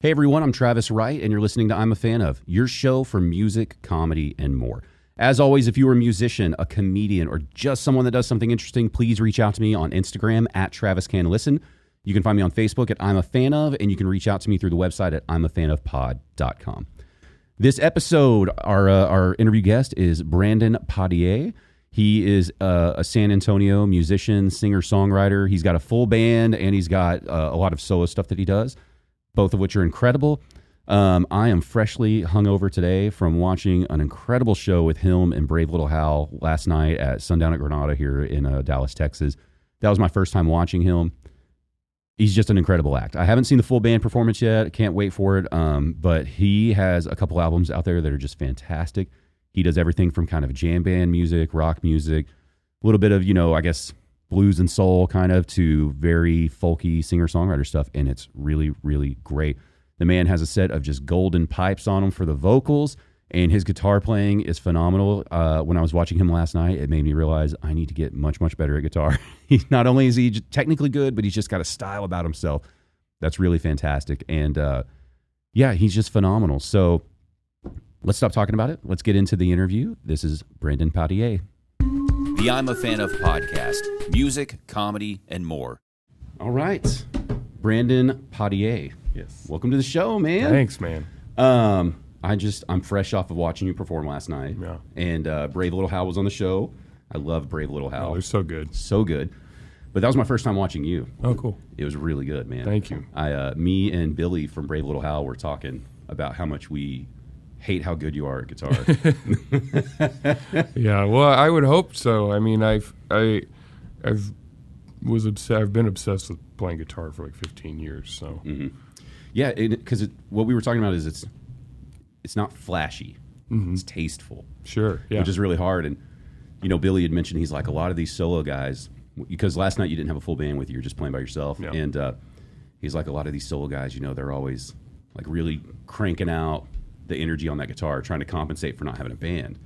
Hey everyone, I'm Travis Wright, and you're listening to I'm a Fan Of, your show for music, comedy, and more. As always, if you are a musician, a comedian, or just someone that does something interesting, please reach out to me on Instagram at TravisCanListen. You can find me on Facebook at I'm a Fan Of, and you can reach out to me through the website at I'mAFanOfPod.com. This episode, our interview guest is Brandon Padier. He is a San Antonio musician, singer-songwriter. He's got a full band, and he's got a lot of solo stuff that he does, both of which are incredible. I am freshly hungover today from watching an incredible show with him and Brave Little Hal last night at Sundown at Granada here in Dallas, Texas. That was my first time watching him. He's just an incredible act. I haven't seen the full band performance yet. Can't wait for it. But he has a couple albums out there that are just fantastic. He does everything from kind of jam band music, rock music, a little bit of, I guess, blues and soul kind of, to very folky singer-songwriter stuff, and it's really, really great. The man has a set of just golden pipes on him for the vocals, and his guitar playing is phenomenal. When I was watching him last night, it made me realize I need to get much, much better at guitar. Not only is he technically good, but he's just got a style about himself that's really fantastic, and he's just phenomenal. So let's stop talking about it. Let's get into the interview. This is Brandon Padier. The I'm a Fan Of podcast, music, comedy, and more. All right, Brandon Padier. Yes. Welcome to the show, man. Thanks, man. I'm fresh off of watching you perform last night. Yeah. And Brave Little Hal was on the show. I love Brave Little Hal. Oh, they're so good. So good. But that was my first time watching you. Oh, cool. It was really good, man. Thank you. Me and Billy from Brave Little Hal were talking about how much we hate how good you are at guitar. Yeah, well, I would hope so. I mean, I've been obsessed with playing guitar for like 15 years. So, yeah, because what we were talking about is it's not flashy, it's tasteful. Sure, yeah, which is really hard. And Billy had mentioned he's like, a lot of these solo guys, because last night you didn't have a full band with you, you're just playing by yourself, and he's like, a lot of these solo guys, they're always like really cranking out the energy on that guitar, trying to compensate for not having a band.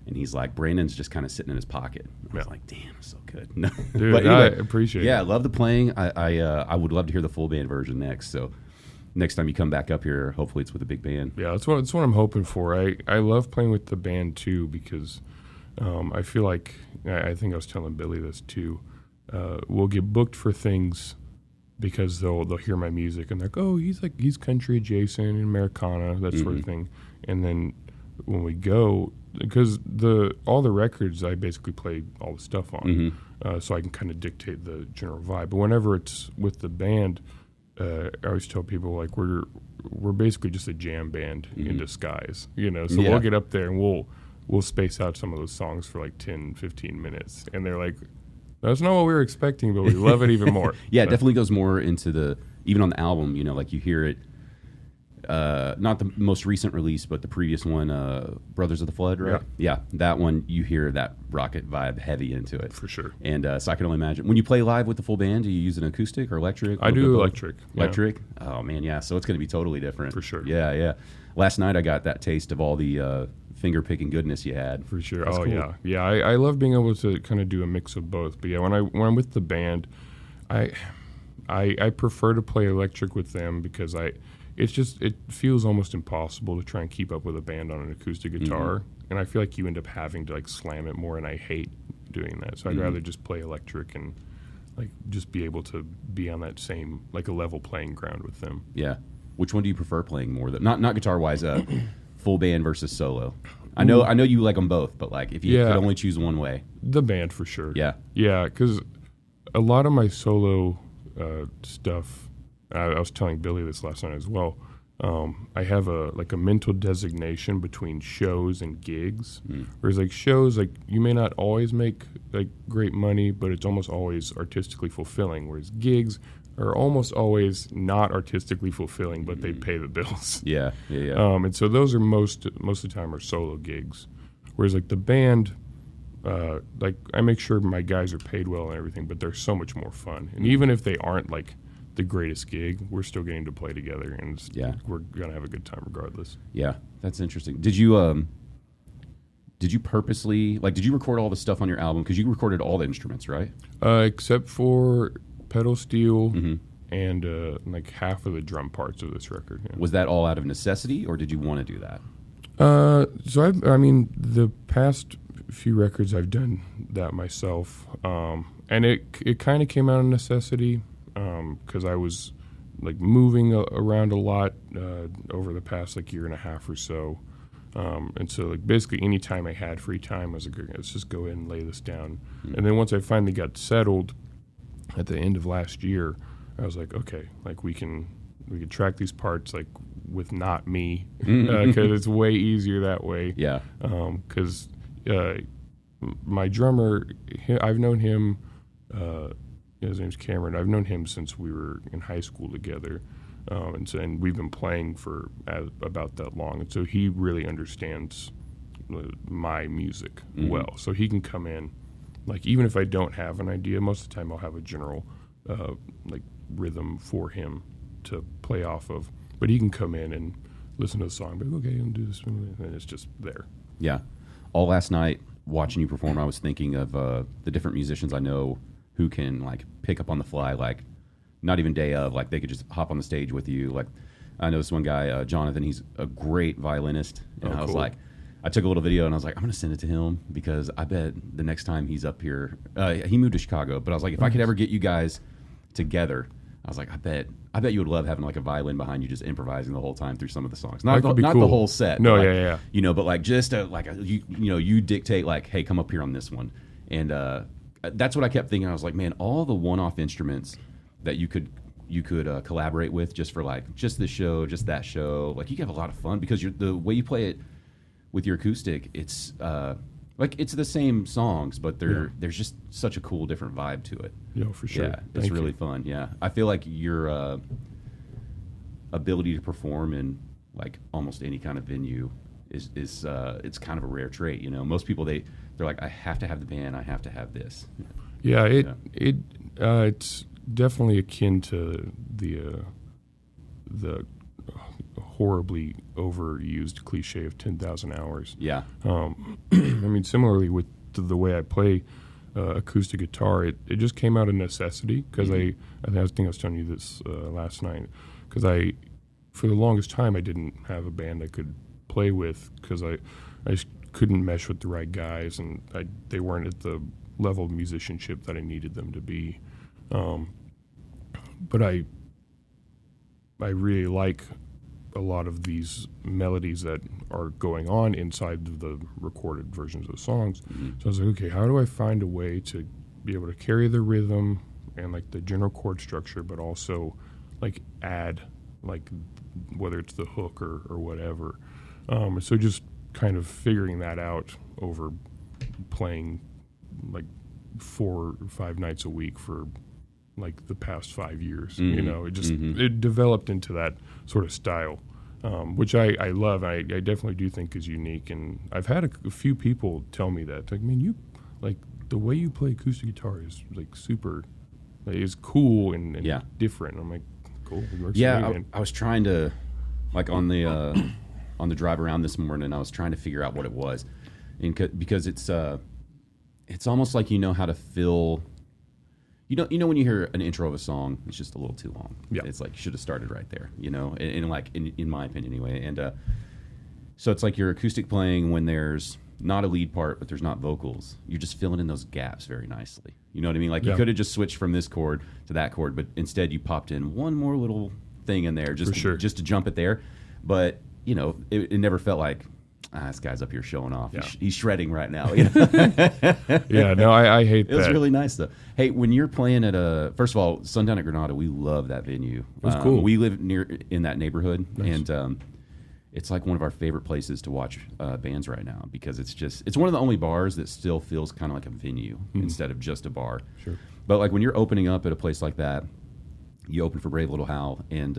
And he's like, Brandon's just kind of sitting in his pocket. I was like, damn, so good. Dude, but anyway, I appreciate it. Yeah, I love the playing. I would love to hear the full band version next. So next time you come back up here, hopefully it's with a big band. Yeah, that's what I'm hoping for. I love playing with the band too, because I feel like, I think I was telling Billy this too, we'll get booked for things because they'll hear my music and they're like, oh, he's country adjacent and Americana, that sort of thing. And then when we go, because all the records I basically play all the stuff on, so I can kind of dictate the general vibe. But whenever it's with the band, I always tell people like we're basically just a jam band in disguise, So we'll get up there and we'll space out some of those songs for like 10, 15 minutes, and they're like, that's not what we were expecting, but we love it even more. Yeah, it definitely goes more into even on the album, like you hear it, not the most recent release, but the previous one, Brothers of the Flood, right? Yeah, that one, you hear that rocket vibe heavy into it. For sure. And so I can only imagine. When you play live with the full band, do you use an acoustic or electric? I do electric. Electric? Yeah. Oh, man, yeah. So it's going to be totally different. For sure. Yeah. Last night I got that taste of all the finger-picking goodness you had. For sure. That's cool. Yeah. I love being able to kind of do a mix of both. But yeah, when I'm with the band, I prefer to play electric with them because it feels almost impossible to try and keep up with a band on an acoustic guitar, and I feel like you end up having to like slam it more, and I hate doing that. So I'd rather just play electric and like just be able to be on that same like a level playing ground with them. Yeah. Which one do you prefer playing more? Not guitar wise, full band versus solo. I know you like them both, but like if you could only choose one way, the band for sure. Yeah. Because a lot of my solo stuff. I was telling Billy this last night as well. I have a mental designation between shows and gigs. Whereas like shows, like you may not always make like great money, but it's almost always artistically fulfilling. Whereas gigs are almost always not artistically fulfilling, but they pay the bills. Yeah. And so those are most of the time are solo gigs. Whereas like the band, like I make sure my guys are paid well and everything, but they're so much more fun. And even if they aren't like the greatest gig, we're still getting to play together, and we're gonna have a good time regardless. Yeah, that's interesting. Did you purposely did you record all the stuff on your album? Because you recorded all the instruments, right? Except for pedal steel and like half of the drum parts of this record. Yeah. Was that all out of necessity, or did you want to do that? So I mean, the past few records I've done that myself, and it kind of came out of necessity because I was like moving around a lot over the past like year and a half or so, and so like basically any time I had free time, I was like, let's just go ahead and lay this down. Mm-hmm. And then once I finally got settled at the end of last year, I was like, okay, like we can track these parts like with not me because it's way easier that way. Yeah. Because my drummer, I've known him. His name's Cameron. I've known him since we were in high school together, and we've been playing for about that long. And so he really understands my music well. So he can come in, like even if I don't have an idea, most of the time I'll have a general like rhythm for him to play off of. But he can come in and listen to the song, be like, okay, I'm gonna do this, and it's just there. Yeah. All last night watching you perform, I was thinking of the different musicians I know who can like pick up on the fly, like not even day of, like they could just hop on the stage with you. Like I know this one guy, Jonathan, he's a great violinist. And I was like, I took a little video and I was like, I'm going to send it to him because I bet the next time he's up here, he moved to Chicago, but I was like, if I could ever get you guys together, I was like, I bet you would love having like a violin behind you just improvising the whole time through some of the songs. Not the whole set. No, but like, yeah. You know, but like just you dictate like, hey, come up here on this one. And that's what I kept thinking. I was like, man, all the one-off instruments that you could collaborate with just for like just this show, just that show, like you can have a lot of fun because the way you play it with your acoustic, it's like it's the same songs, but there's just such a cool different vibe to it. Yeah, for sure. Yeah, it's really fun. Yeah, I feel like your ability to perform in like almost any kind of venue is it's kind of a rare trait. You know, most people they're like, I have to have the band, I have to have this. Yeah, it's definitely akin to the horribly overused cliche of 10,000 hours. Yeah. I mean, similarly with the way I play acoustic guitar, it just came out of necessity because I think I was telling you this last night, because for the longest time I didn't have a band I could play with because I just couldn't mesh with the right guys, and they weren't at the level of musicianship that I needed them to be. But I really like a lot of these melodies that are going on inside of the recorded versions of the songs. Mm-hmm. So I was like, okay, how do I find a way to be able to carry the rhythm and like the general chord structure, but also like add like whether it's the hook or whatever. So just kind of figuring that out over playing like 4 or 5 nights a week for like the past 5 years. Mm-hmm. You know, it just it developed into that sort of style, which I love. I definitely do think is unique. And I've had a few people tell me that, like, man, you like the way you play acoustic guitar is like super, like, is cool and different. And I'm like, cool. It works for me, I was trying to, like on the drive around this morning, I was trying to figure out what it was, and because it's almost like you know how to fill. You know when you hear an intro of a song, it's just a little too long. Yeah. It's like you should have started right there, you know, and like in my opinion anyway. And so it's like your acoustic playing when there's not a lead part, but there's not vocals. You're just filling in those gaps very nicely. You know what I mean? Like you could have just switched from this chord to that chord, but instead you popped in one more little thing in there just to jump it there. But, you know, it never felt like, this guy's up here showing off. Yeah. He's shredding right now. You know? Yeah, no, I hate that. It was really nice, though. Hey, when you're playing at first of all, Sundown at Granada, we love that venue. It's cool. We live in that neighborhood, nice. And it's like one of our favorite places to watch bands right now because it's one of the only bars that still feels kind of like a venue instead of just a bar. Sure. But like when you're opening up at a place like that, you open for Brave Little Hal, and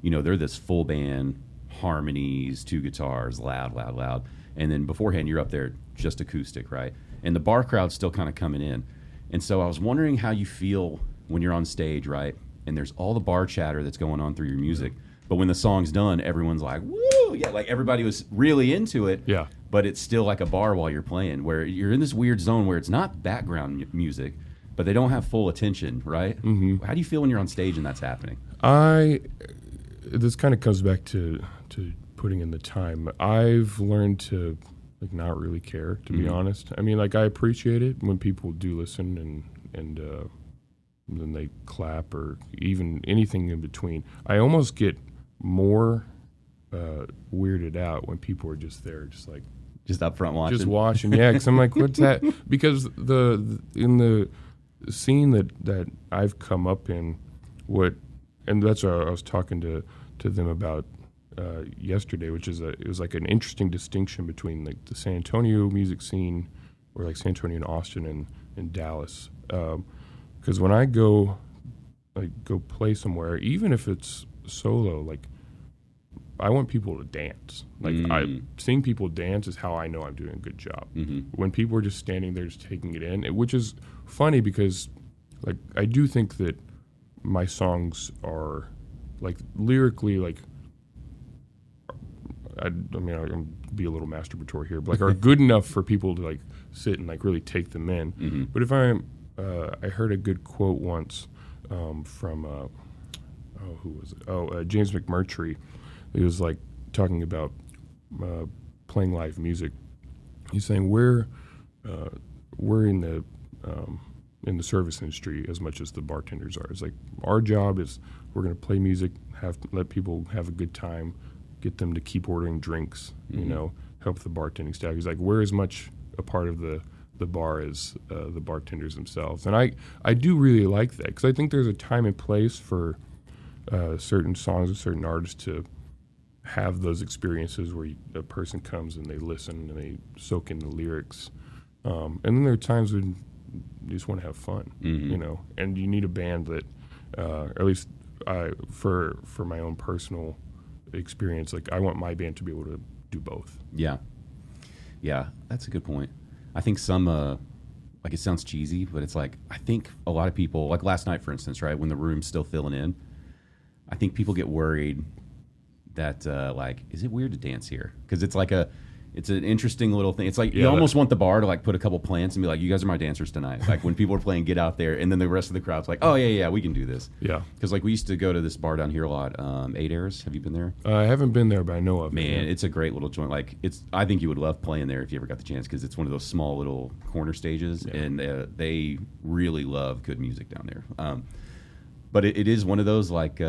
you know they're this full band. Harmonies, 2 guitars, loud, and then beforehand you're up there just acoustic, right? And the bar crowd's still kind of coming in, and so I was wondering how you feel when you're on stage, right? And there's all the bar chatter that's going on through your music, but when the song's done, everyone's like, "Woo!" Yeah, like everybody was really into it. Yeah, but it's still like a bar while you're playing, where you're in this weird zone where it's not background music, but they don't have full attention, right? Mm-hmm. How do you feel when you're on stage and that's happening? This kind of comes back to putting in the time. I've learned to like not really care, to be honest. I mean, like I appreciate it when people do listen and then they clap or even anything in between. I almost get more weirded out when people are just there, just up front watching. Just watching, yeah. Because I'm like, what's that? Because in the scene that I've come up in, and that's what I was talking to them about yesterday, which is it was like an interesting distinction between like the San Antonio music scene, or like San Antonio and Austin and Dallas. Because when I go play somewhere, even if it's solo, like I want people to dance. Like seeing people dance is how I know I'm doing a good job. When people are just standing there, just taking it in, which is funny because like I do think that my songs are like lyrically like I mean I'm be a little masturbatory here, but like are good enough for people to like sit and like really take them in. But if I heard a good quote once from who was it? James McMurtry. He was like talking about playing live music. He's saying we're in the service industry as much as the bartenders are. It's like our job is we're going to play music, let people have a good time, get them to keep ordering drinks, you know, help the bartending staff. He's like we're as much a part of the bar as the bartenders themselves. And I do really like that because I think there's a time and place for certain songs and certain artists to have those experiences where a person comes and they listen and they soak in the lyrics. And then there are times when you just want to have fun, you know, and you need a band that, at least for my own personal experience, like I want my band to be able to do both. Yeah. Yeah, that's a good point. I think some, like it sounds cheesy, but it's like, I think a lot of people, like last night, for instance, right, when the room's still filling in, I think people get worried that like, is it weird to dance here? Because it's like it's an interesting little thing. It's like you almost want the bar to like put a couple plants and be like, you guys are my dancers tonight. Like when people are playing Get Out There, and then the rest of the crowd's like, oh yeah, we can do this. Yeah. Because like we used to go to this bar down here a lot, 8 Airs. Have you been there? I haven't been there, but I know of it. Man, it's a great little joint. Like I think you would love playing there if you ever got the chance, because it's one of those small little corner stages, and they really love good music down there. But it is one of those like.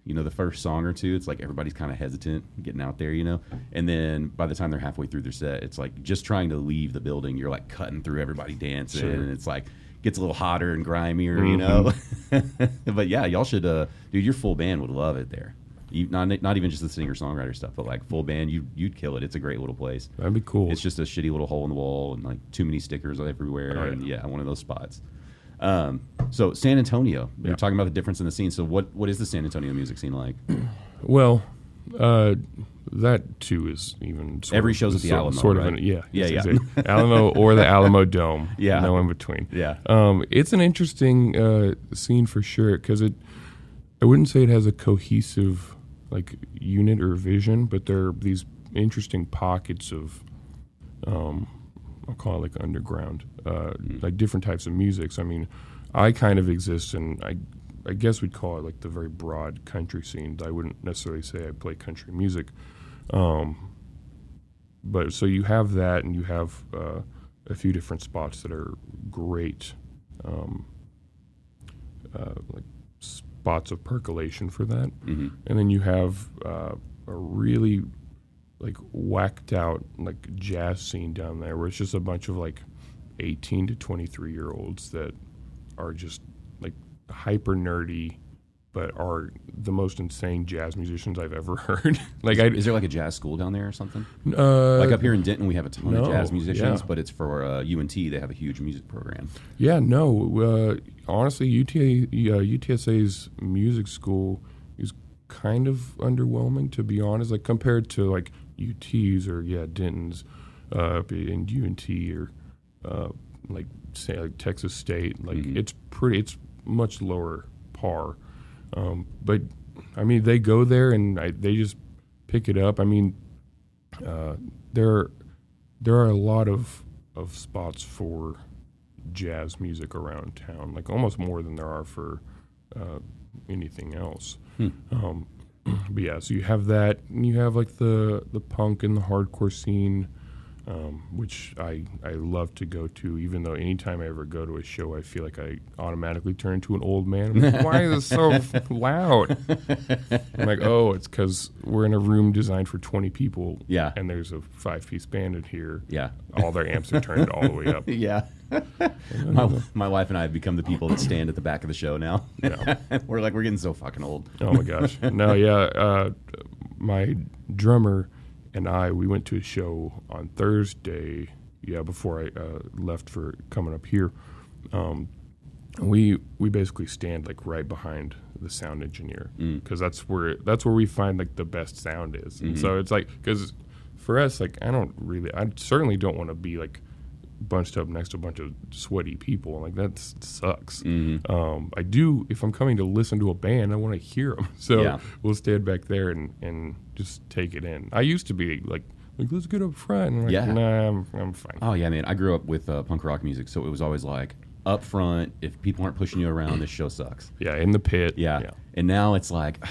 You know, the first song or two, it's like everybody's kind of hesitant getting out there, you know? And then by the time they're halfway through their set, it's like just trying to leave the building, you're like cutting through everybody dancing, and it's like gets a little hotter and grimier, you know? But yeah, y'all should, dude, your full band would love it there. Not even just the singer-songwriter stuff, but like full band, you'd kill it. It's a great little place. That'd be cool. It's just a shitty little hole in the wall and like too many stickers everywhere. And one of those spots. So San Antonio, you're talking about the difference in the scene. So what is the San Antonio music scene like? Well, that too is even every show's at the Alamo, sort right? of exactly. Alamo or the Alamo Dome, no in between. It's an interesting scene for sure, because I wouldn't say it has a cohesive like unit or vision, but there are these interesting pockets of I'll call it like underground, like different types of music. So, I mean, I kind of exist in, I guess we'd call it like the very broad country scene. I wouldn't necessarily say I play country music. But so you have that, and you have a few different spots that are great, like spots of percolation for that. And then you have a really like whacked out like jazz scene down there, where it's just a bunch of like 18 to 23 year olds that are just like hyper nerdy, but are the most insane jazz musicians I've ever heard. Like, is there like a jazz school down there or something? Like up here in Denton, we have a ton of jazz musicians, but it's for UNT. They have a huge music program. Honestly, UTSA's music school is kind of underwhelming, to be honest. Like compared to like UT's or Denton's, and UNT or like say like Texas State. Like it's much lower par. But I mean, they go there and they just pick it up. I mean, there are a lot of spots for jazz music around town, like almost more than there are for anything else. But yeah, so you have that, and you have like the punk and the hardcore scene, which I love to go to, even though anytime I ever go to a show, I feel like I automatically turn into an old man. I'm like, why is this so loud? I'm like, oh, it's because we're in a room designed for 20 people, Yeah. and there's a 5-piece band in here. Yeah. All their amps are turned all the way up. Yeah. My wife and I have become the people that stand at the back of the show now. Yeah. We're getting so fucking old. Oh my gosh. No, yeah. My drummer and we went to a show on Thursday, before I left for coming up here. We basically stand like right behind the sound engineer, because that's where we find like the best sound is. And so it's like, because for us, like I certainly don't want to be like bunched up next to a bunch of sweaty people. Like that sucks. I do, if I'm coming to listen to a band, I want to hear them. So we'll stand back there and just take it in. I used to be like let's get up front. And I'm like, nah, I'm fine. Oh yeah, man. I grew up with punk rock music, so it was always like up front. If people aren't pushing you around, this show sucks. Yeah, in the pit. Yeah. And now it's like,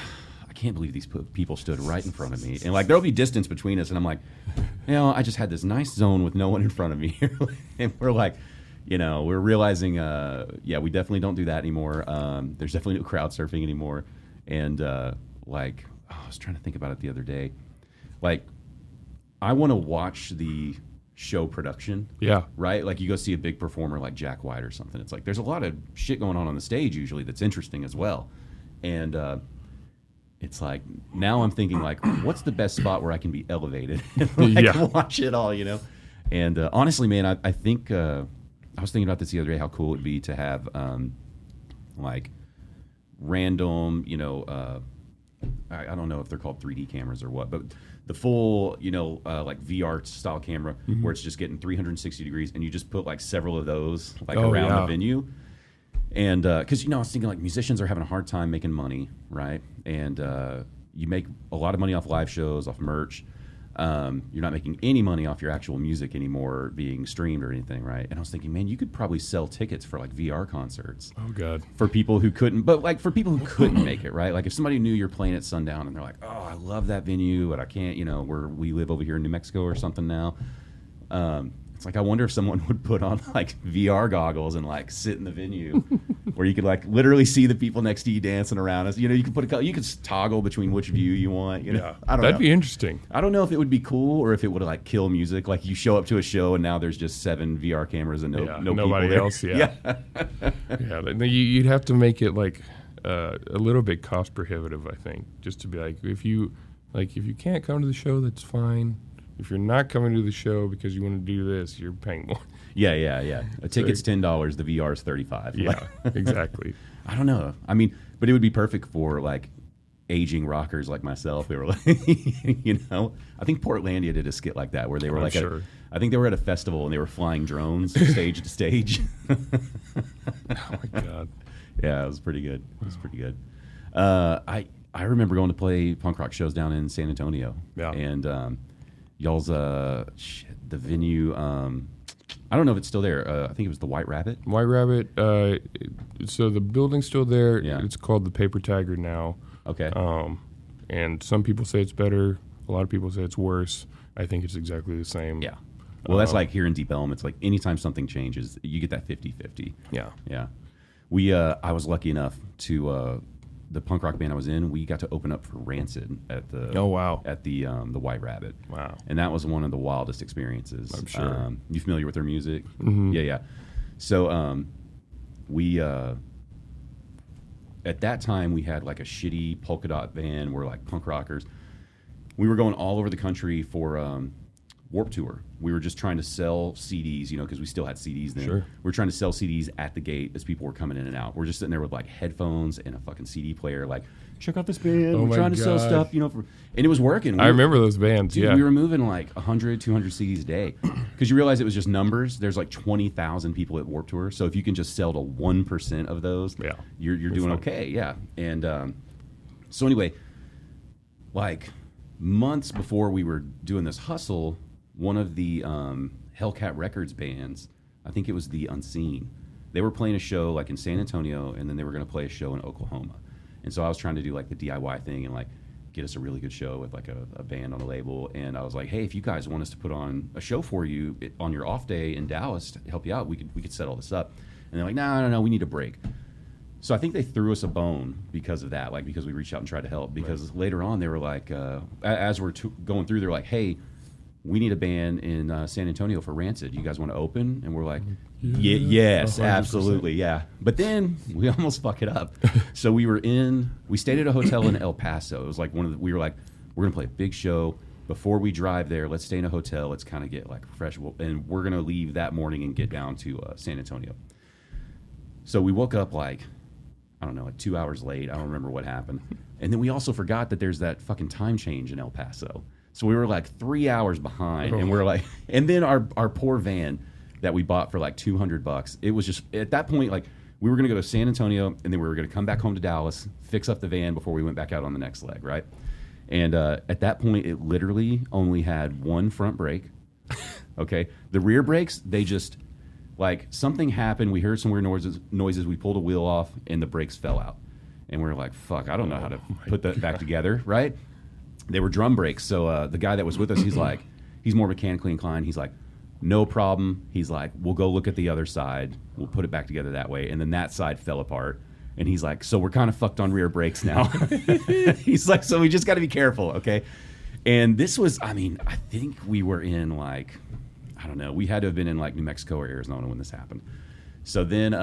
I can't believe these people stood right in front of me. And like there'll be distance between us, and I'm like, I just had this nice zone with no one in front of me. And we're like, we're realizing, we definitely don't do that anymore. There's definitely no crowd surfing anymore. And I was trying to think about it the other day. Like, I want to watch the show production. Yeah. Right? Like you go see a big performer like Jack White or something. It's like there's a lot of shit going on the stage usually that's interesting as well. And it's like now I'm thinking like, what's the best spot where I can be elevated and watch it all, And honestly, man, I think I was thinking about this the other day, how cool it'd be to have like random, I don't know if they're called 3D cameras or what, but the full, like VR style camera where it's just getting 360 degrees, and you just put like several of those like around the venue. And because, I was thinking like musicians are having a hard time making money, right? And you make a lot of money off live shows, off merch. You're not making any money off your actual music anymore being streamed or anything, right? And I was thinking, man, you could probably sell tickets for like VR concerts. Oh God. For people who couldn't, but like for people who couldn't make it, right? Like if somebody knew you're playing at Sundown and they're like, oh, I love that venue, but I can't, we live over here in New Mexico or something now. It's like I wonder if someone would put on like VR goggles and like sit in the venue where you could like literally see the people next to you dancing around us. You could toggle between which view you want. Yeah, I don't know. That'd be interesting. I don't know if it would be cool or if it would like kill music. Like you show up to a show and now there's just 7 VR cameras and nobody else. Yeah. You'd have to make it like a little bit cost prohibitive, I think, just to be like if you can't come to the show, that's fine. If you're not coming to the show because you want to do this, you're paying more. Yeah. A ticket's $10. The VR is $35. Yeah, exactly. I don't know. I mean, but it would be perfect for like aging rockers like myself. They were like, I think Portlandia did a skit like that where they were I think they were at a festival and they were flying drones stage to stage. Oh my God. Yeah, it was pretty good. I remember going to play punk rock shows down in San Antonio. Yeah. And y'all's the venue, I don't know if it's still there. I think it was the White Rabbit. So the building's still there. Yeah. It's called the Paper Tiger now. Okay. And some people say it's better. A lot of people say it's worse. I think it's exactly the same. Yeah. Well, that's like here in Deep Elm. It's like anytime something changes, you get that 50-50. Yeah. Yeah. I was lucky enough to the punk rock band I was in, we got to open up for Rancid at the the White Rabbit. Wow. And that was one of the wildest experiences. I'm sure. You familiar with their music? Mm-hmm. Yeah. So we at that time we had like a shitty polka dot van. We're like punk rockers. We were going all over the country for Warped Tour. We were just trying to sell CDs, because we still had CDs then. Sure. We were trying to sell CDs at the gate as people were coming in and out. We're just sitting there with like headphones and a fucking CD player, like, check out this band. We're trying to sell stuff, and it was working. I remember those bands, dude, we were moving like 100, 200 CDs a day because you realize it was just numbers. There's like 20,000 people at Warped Tour. So if you can just sell to 1% of those, you're doing okay. Yeah. And so anyway, like months before we were doing this hustle, one of the Hellcat Records bands I think it was The Unseen. They were playing a show like in San Antonio, and then they were going to play a show in Oklahoma. And so I was trying to do like the DIY thing and like get us a really good show with like a band on the label. And I was like, hey, if you guys want us to put on a show for you on your off day in Dallas to help you out, we could set all this up. And they're like, no, we need a break. So I think they threw us a bone because of that, like because we reached out and tried to help. Because later on they were like, as we're going through, they're like, hey, we need a band in San Antonio for Rancid. You guys want to open? And we're like, yes, 100%. Absolutely, yeah. But then we almost fuck it up. So we stayed at a hotel in El Paso. It was like we were like, we're going to play a big show. Before we drive there, let's stay in a hotel. Let's kind of get like fresh. And we're going to leave that morning and get down to San Antonio. So we woke up like, I don't know, like 2 hours late. I don't remember what happened. And then we also forgot that there's that fucking time change in El Paso. So we were like 3 hours behind, and we're like, and then our poor van that we bought for like $200. It was just at that point like we were gonna go to San Antonio, and then we were gonna come back home to Dallas, fix up the van before we went back out on the next leg, right? And at that point, it literally only had one front brake. Okay, the rear brakes, they just like something happened. We heard some weird noises. We pulled a wheel off, and the brakes fell out, and we were like, fuck, I don't know how to put that back together, right? They were drum brakes. So the guy that was with us, he's more mechanically inclined. He's like, no problem. He's like, we'll go look at the other side. We'll put it back together that way. And then that side fell apart. And he's like, so we're kind of fucked on rear brakes now. He's like, so we just got to be careful, okay? And this was, I think we were in like, I don't know. We had to have been in like New Mexico or Arizona when this happened. So then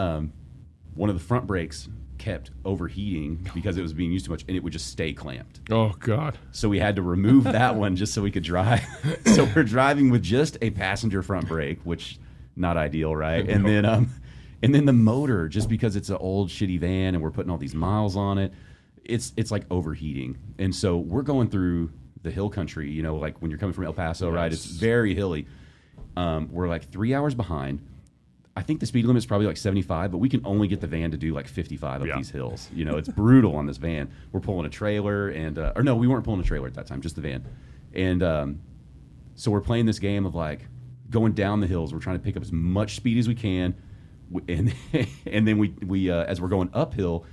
one of the front brakes kept overheating because it was being used too much, and it would just stay clamped. Oh God. So we had to remove that one just so we could drive. So we're driving with just a passenger front brake, which not ideal, right? And then the motor, just because it's an old shitty van and we're putting all these miles on it, it's like overheating. And so we're going through the hill country, you know, like when you're coming from El Paso, yes. Right? It's very hilly. We're like 3 hours behind. I think the speed limit is probably like 75, but we can only get the van to do like 55 up these hills. You know, it's brutal on this van. We're pulling a trailer or no, we weren't pulling a trailer at that time, just the van. And so we're playing this game of like going down the hills. We're trying to pick up as much speed as we can. And then we as we're going uphill,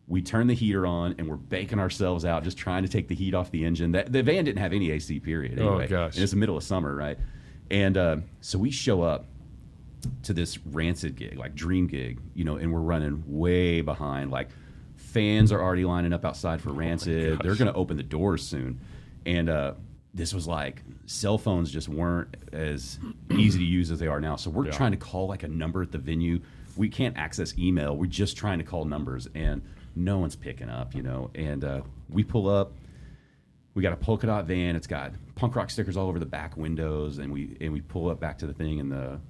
we turn the heater on and we're baking ourselves out, just trying to take the heat off the engine. The van didn't have any AC, period. Anyway. Oh, gosh. And it's the middle of summer, right? And so we show up to this Rancid gig, like dream gig, you know, and we're running way behind. Like fans are already lining up outside for Rancid. They're going to open the doors soon. And this was like cell phones just weren't as easy to use as they are now. So we're trying to call like a number at the venue. We can't access email. We're just trying to call numbers, and no one's picking up, you know. And we pull up. We got a polka dot van. It's got punk rock stickers all over the back windows, and we pull up back to the thing, and the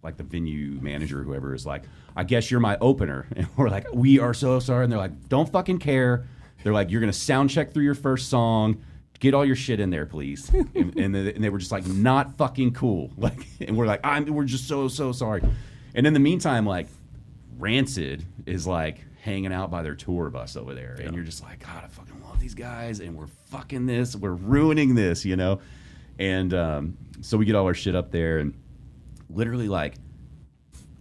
like the venue manager or whoever is like, I guess you're my opener. And we're like, we are so sorry. And they're like, don't fucking care. They're like, you're gonna sound check through your first song. Get all your shit in there, please. and they were just like, not fucking cool. Like, and we're like, we're just so sorry. And in the meantime, like, Rancid is like hanging out by their tour bus over there, and you're just like, God, I fucking love these guys, and we're fucking this, we're ruining this, you know. And so we get all our shit up there, and literally, like,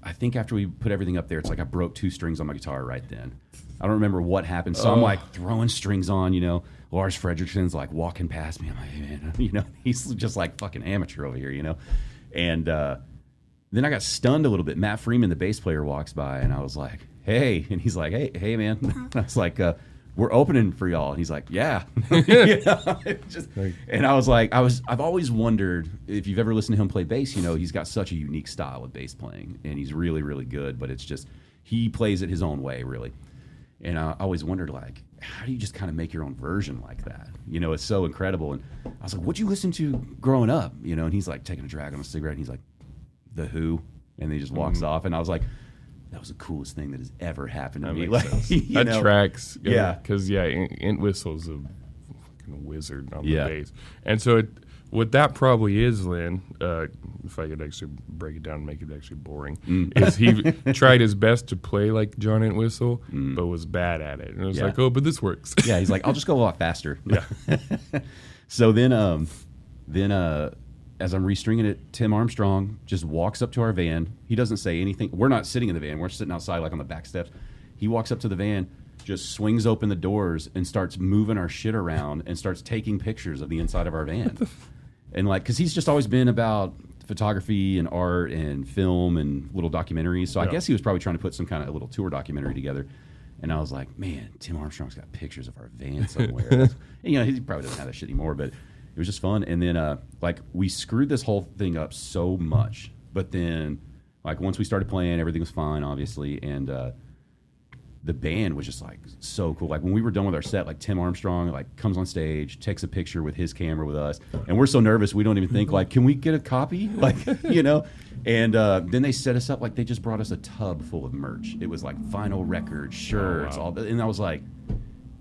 I think after we put everything up there, it's like I broke 2 strings on my guitar right then. I don't remember what happened. So I'm like throwing strings on, you know. Lars Fredrikson's like walking past me. I'm like, hey, man, you know, he's just like fucking amateur over here, you know. And then I got stunned a little bit. Matt Freeman, the bass player, walks by, and I was like, hey. And he's like, hey, man. I was like, we're opening for y'all. And he's like, yeah. You know, and I was like, I've always wondered if you've ever listened to him play bass, you know, he's got such a unique style of bass playing, and he's really, really good, but it's just, he plays it his own way, really. And I always wondered, like, how do you just kind of make your own version like that? You know, it's so incredible. And I was like, what'd you listen to growing up? You know, and he's like taking a drag on a cigarette, and he's like, The Who. And then he just walks off, and I was like, that was the coolest thing that has ever happened to me. Like, that tracks. Yeah. Because, Entwistle's a fucking wizard on the bass. And so what that probably is, Lynn, if I could actually break it down and make it actually boring, is he tried his best to play like John Entwistle, but was bad at it. And it was like, oh, but this works. Yeah, he's like, I'll just go a lot faster. Yeah. So then as I'm restringing it, Tim Armstrong just walks up to our van. He doesn't say anything. We're not sitting in the van. We're sitting outside, like on the back steps. He walks up to the van, just swings open the doors and starts moving our shit around and starts taking pictures of the inside of our van. And like, because he's just always been about photography and art and film and little documentaries. So I guess he was probably trying to put some kind of a little tour documentary together. And I was like, man, Tim Armstrong's got pictures of our van somewhere. And, he probably doesn't have that shit anymore, but it was just fun. And then like we screwed this whole thing up so much. But then like once we started playing, everything was fine, obviously. And the band was just like so cool. Like when we were done with our set, like Tim Armstrong like comes on stage, takes a picture with his camera with us, and we're so nervous we don't even think like, can we get a copy? Like, And then they set us up like they just brought us a tub full of merch. It was like vinyl records, shirts, all. And I was like,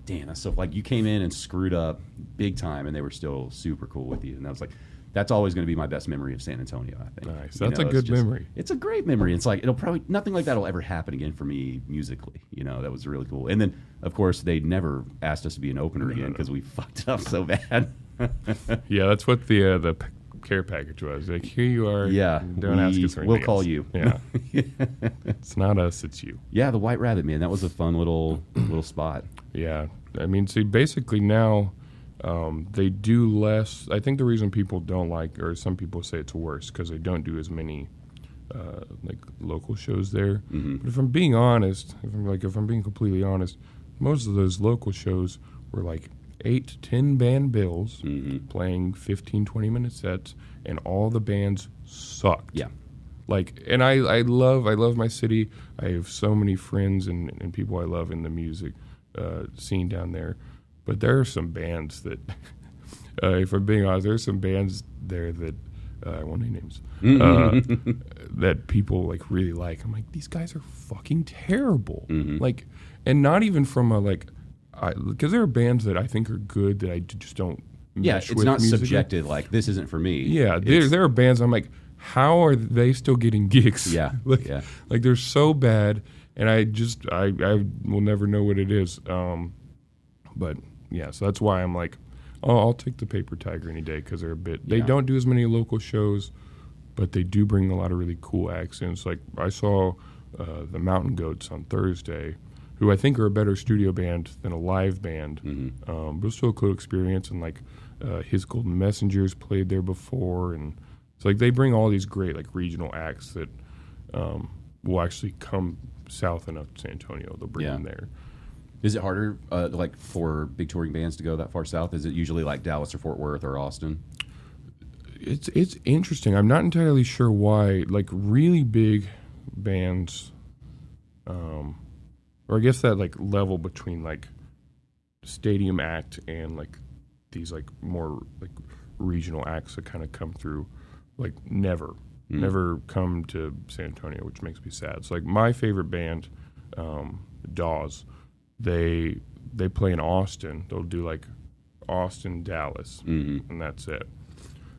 damn, that's so like you came in and screwed up big time, and they were still super cool with you. And I was like, that's always going to be my best memory of San Antonio, I think. Nice. That's a good memory. It's a great memory. It's like, it'll probably, nothing like that will ever happen again for me musically. That was really cool. And then, of course, they never asked us to be an opener again because we fucked it up so bad. Yeah, that's what the care package was. Like, here you are. Yeah. Don't ask us for anything We'll call else. you. Yeah. It's not us, it's you. Yeah, the White Rabbit, man. That was a fun little spot. Yeah. I mean, see, basically now... they do less. I think the reason people don't like, or some people say it's worse, because they don't do as many like local shows there. Mm-hmm. But if I'm being honest, if I'm being completely honest, most of those local shows were like 8 to 10 band bills playing 15, 20-minute sets, and all the bands sucked. Yeah. Like, and I love my city. I have so many friends and people I love in the music scene down there. But there are some bands that, if I'm being honest, there are some bands there that, I won't name names, that people like really like. I'm like, these guys are fucking terrible. Mm-hmm. Like, and not even from a like, because there are bands that I think are good that I just don't mesh with. It's not musically. subjective, like, this isn't for me. Yeah, there are bands I'm like, how are they still getting gigs? Yeah, like they're so bad, and I will never know what it is. But yeah, so that's why I'm like, I'll take the Paper Tiger any day because they're they don't do as many local shows, but they do bring a lot of really cool acts in. It's like I saw the Mountain Goats on Thursday, who I think are a better studio band than a live band, but it was still a cool experience. And like His Golden Messengers played there before, and it's like they bring all these great like regional acts that will actually come south enough to San Antonio. They'll bring them there. Is it harder, like, for big touring bands to go that far south? Is it usually like Dallas or Fort Worth or Austin? It's interesting. I'm not entirely sure why. Like really big bands, or I guess that like level between like stadium act and like these like more like regional acts that kind of come through, like never come to San Antonio, which makes me sad. So like my favorite band, Dawes. They play in Austin. They'll do like Austin, Dallas, and that's it.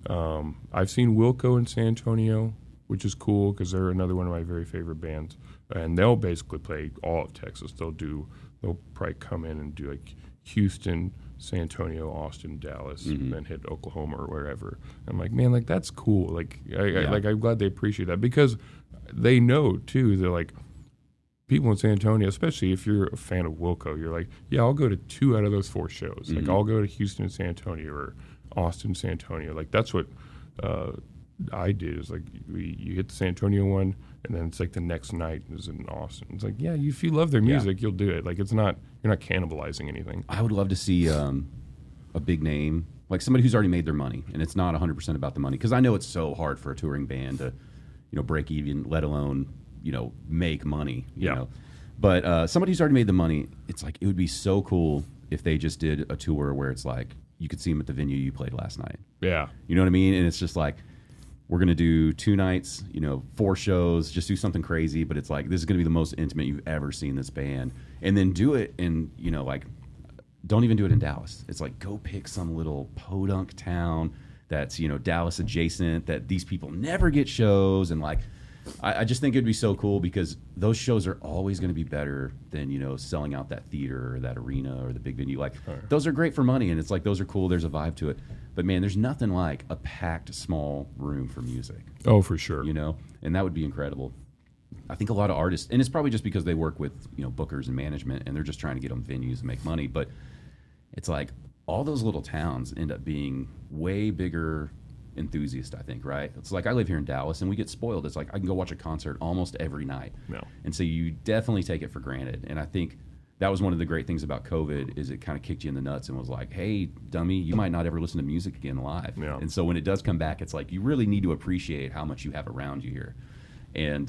I've seen Wilco in San Antonio, which is cool because they're another one of my very favorite bands. And they'll basically play all of Texas. They'll probably come in and do like Houston, San Antonio, Austin, Dallas, and then hit Oklahoma or wherever. I'm like, man, like that's cool. Like, I'm glad they appreciate that because they know too. They're like, people in San Antonio, especially if you're a fan of Wilco, you're like, yeah, I'll go to 2 out of those 4 shows. Like, I'll go to Houston and San Antonio or Austin, San Antonio. Like, that's what I did. Is like, you hit the San Antonio one, and then it's like the next night is in Austin. It's like, yeah, if you love their music, you'll do it. Like, you're not cannibalizing anything. I would love to see a big name, like somebody who's already made their money, and it's not 100% about the money. Because I know it's so hard for a touring band to, break even, let alone make money, you know. But somebody who's already made the money, it's like it would be so cool if they just did a tour where it's like you could see them at the venue you played last night. Yeah. You know what I mean? And it's just like, we're going to do 2 nights, 4 shows, just do something crazy. But it's like, this is going to be the most intimate you've ever seen this band. And then do it in, like, don't even do it in Dallas. It's like, go pick some little podunk town that's, Dallas adjacent, that these people never get shows. And like, I just think it'd be so cool because those shows are always going to be better than, selling out that theater or that arena or the big venue. Like, those are great for money, and it's like, those are cool. There's a vibe to it. But man, there's nothing like a packed small room for music. Oh, for sure. You know, and that would be incredible. I think a lot of artists, and it's probably just because they work with, you know, bookers and management, and they're just trying to get them venues and make money. But it's like all those little towns end up being way bigger enthusiasts, I think, right? It's like I live here in Dallas, and we get spoiled. It's like I can go watch a concert almost every night. No. And so you definitely take it for granted. And I think that was one of the great things about COVID is it kind of kicked you in the nuts and was like, hey, dummy, you might not ever listen to music again live. Yeah. And so when it does come back, it's like you really need to appreciate how much you have around you here. And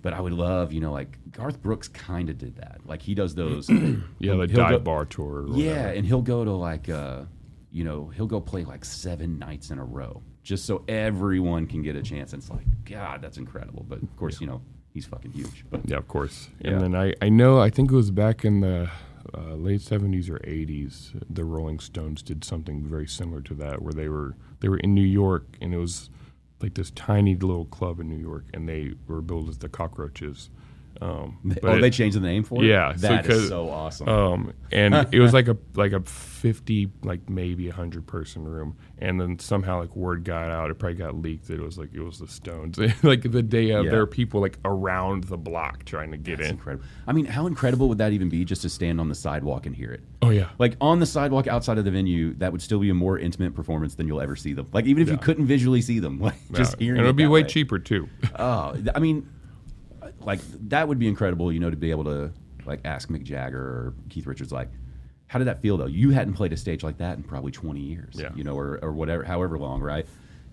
but I would love, you know, like Garth Brooks kind of did that. Like he does those. Yeah, the dive bar tour. Or yeah, whatever. and he'll go to like, you know, he'll go play like 7 nights in a row just so everyone can get a chance. And it's like, God, that's incredible. But of course, you know, he's fucking huge. But Yeah, of course. Yeah. And then I think it was back in the late 70s or 80s, the Rolling Stones did something very similar to that, where they were in New York, and it was like this tiny little club in New York, and they were billed as the Cockroaches. they changed the name for it? Yeah, That is so awesome. And it was like a 50, like maybe 100 person room, and then somehow like word got out. It probably got leaked that it was the Stones. Like the day of, there are people like around the block trying to get That's in. incredible. I mean, how incredible would that even be just to stand on the sidewalk and hear it? Oh yeah, Like on the sidewalk outside of the venue, that would still be a more intimate performance than you'll ever see them. Like even if you couldn't visually see them, like just hearing and it would be that way way. cheaper too. Oh, I mean, like that would be incredible, you know, to be able to like ask Mick Jagger or Keith Richards, like, how did that feel though? You hadn't played a stage like that in probably 20 years, you know, or whatever, however long, right?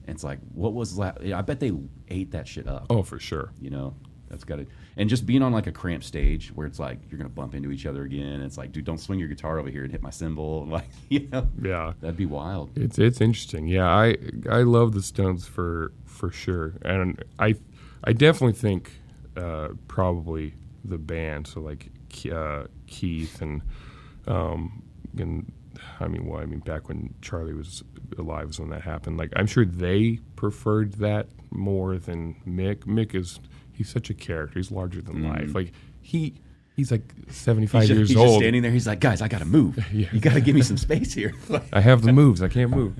And it's like, what was that? I bet they ate that shit up. Oh, for sure. You know, that's got it. And just being on like a cramped stage where it's like you're gonna bump into each other again. And it's like, dude, don't swing your guitar over here and hit my cymbal. Like, you know, Yeah, that'd be wild. it's interesting. Yeah, I love the Stones for sure, and I definitely think probably the band. So like Keith and I mean back when Charlie was alive was when that happened. Like I'm sure they preferred that more than Mick. He's such a character. He's larger than life. Like he's like 75 years He's old. just standing there. He's like, guys, I gotta move. Yeah. You gotta give me some space here. I have the moves. I can't move.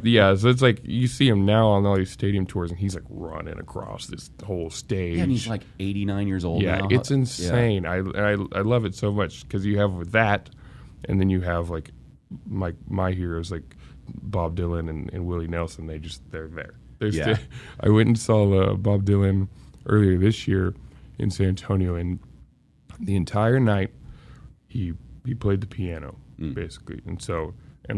Yeah, so it's like you see him now on all these stadium tours, and he's like running across this whole stage. Yeah, and he's like 89 years old yeah, now. it's insane. I love it so much because you have with that, and then you have like my heroes like Bob Dylan and Willie Nelson. They're there. Yeah. I went and saw Bob Dylan earlier this year in San Antonio, and the entire night he played the piano basically, and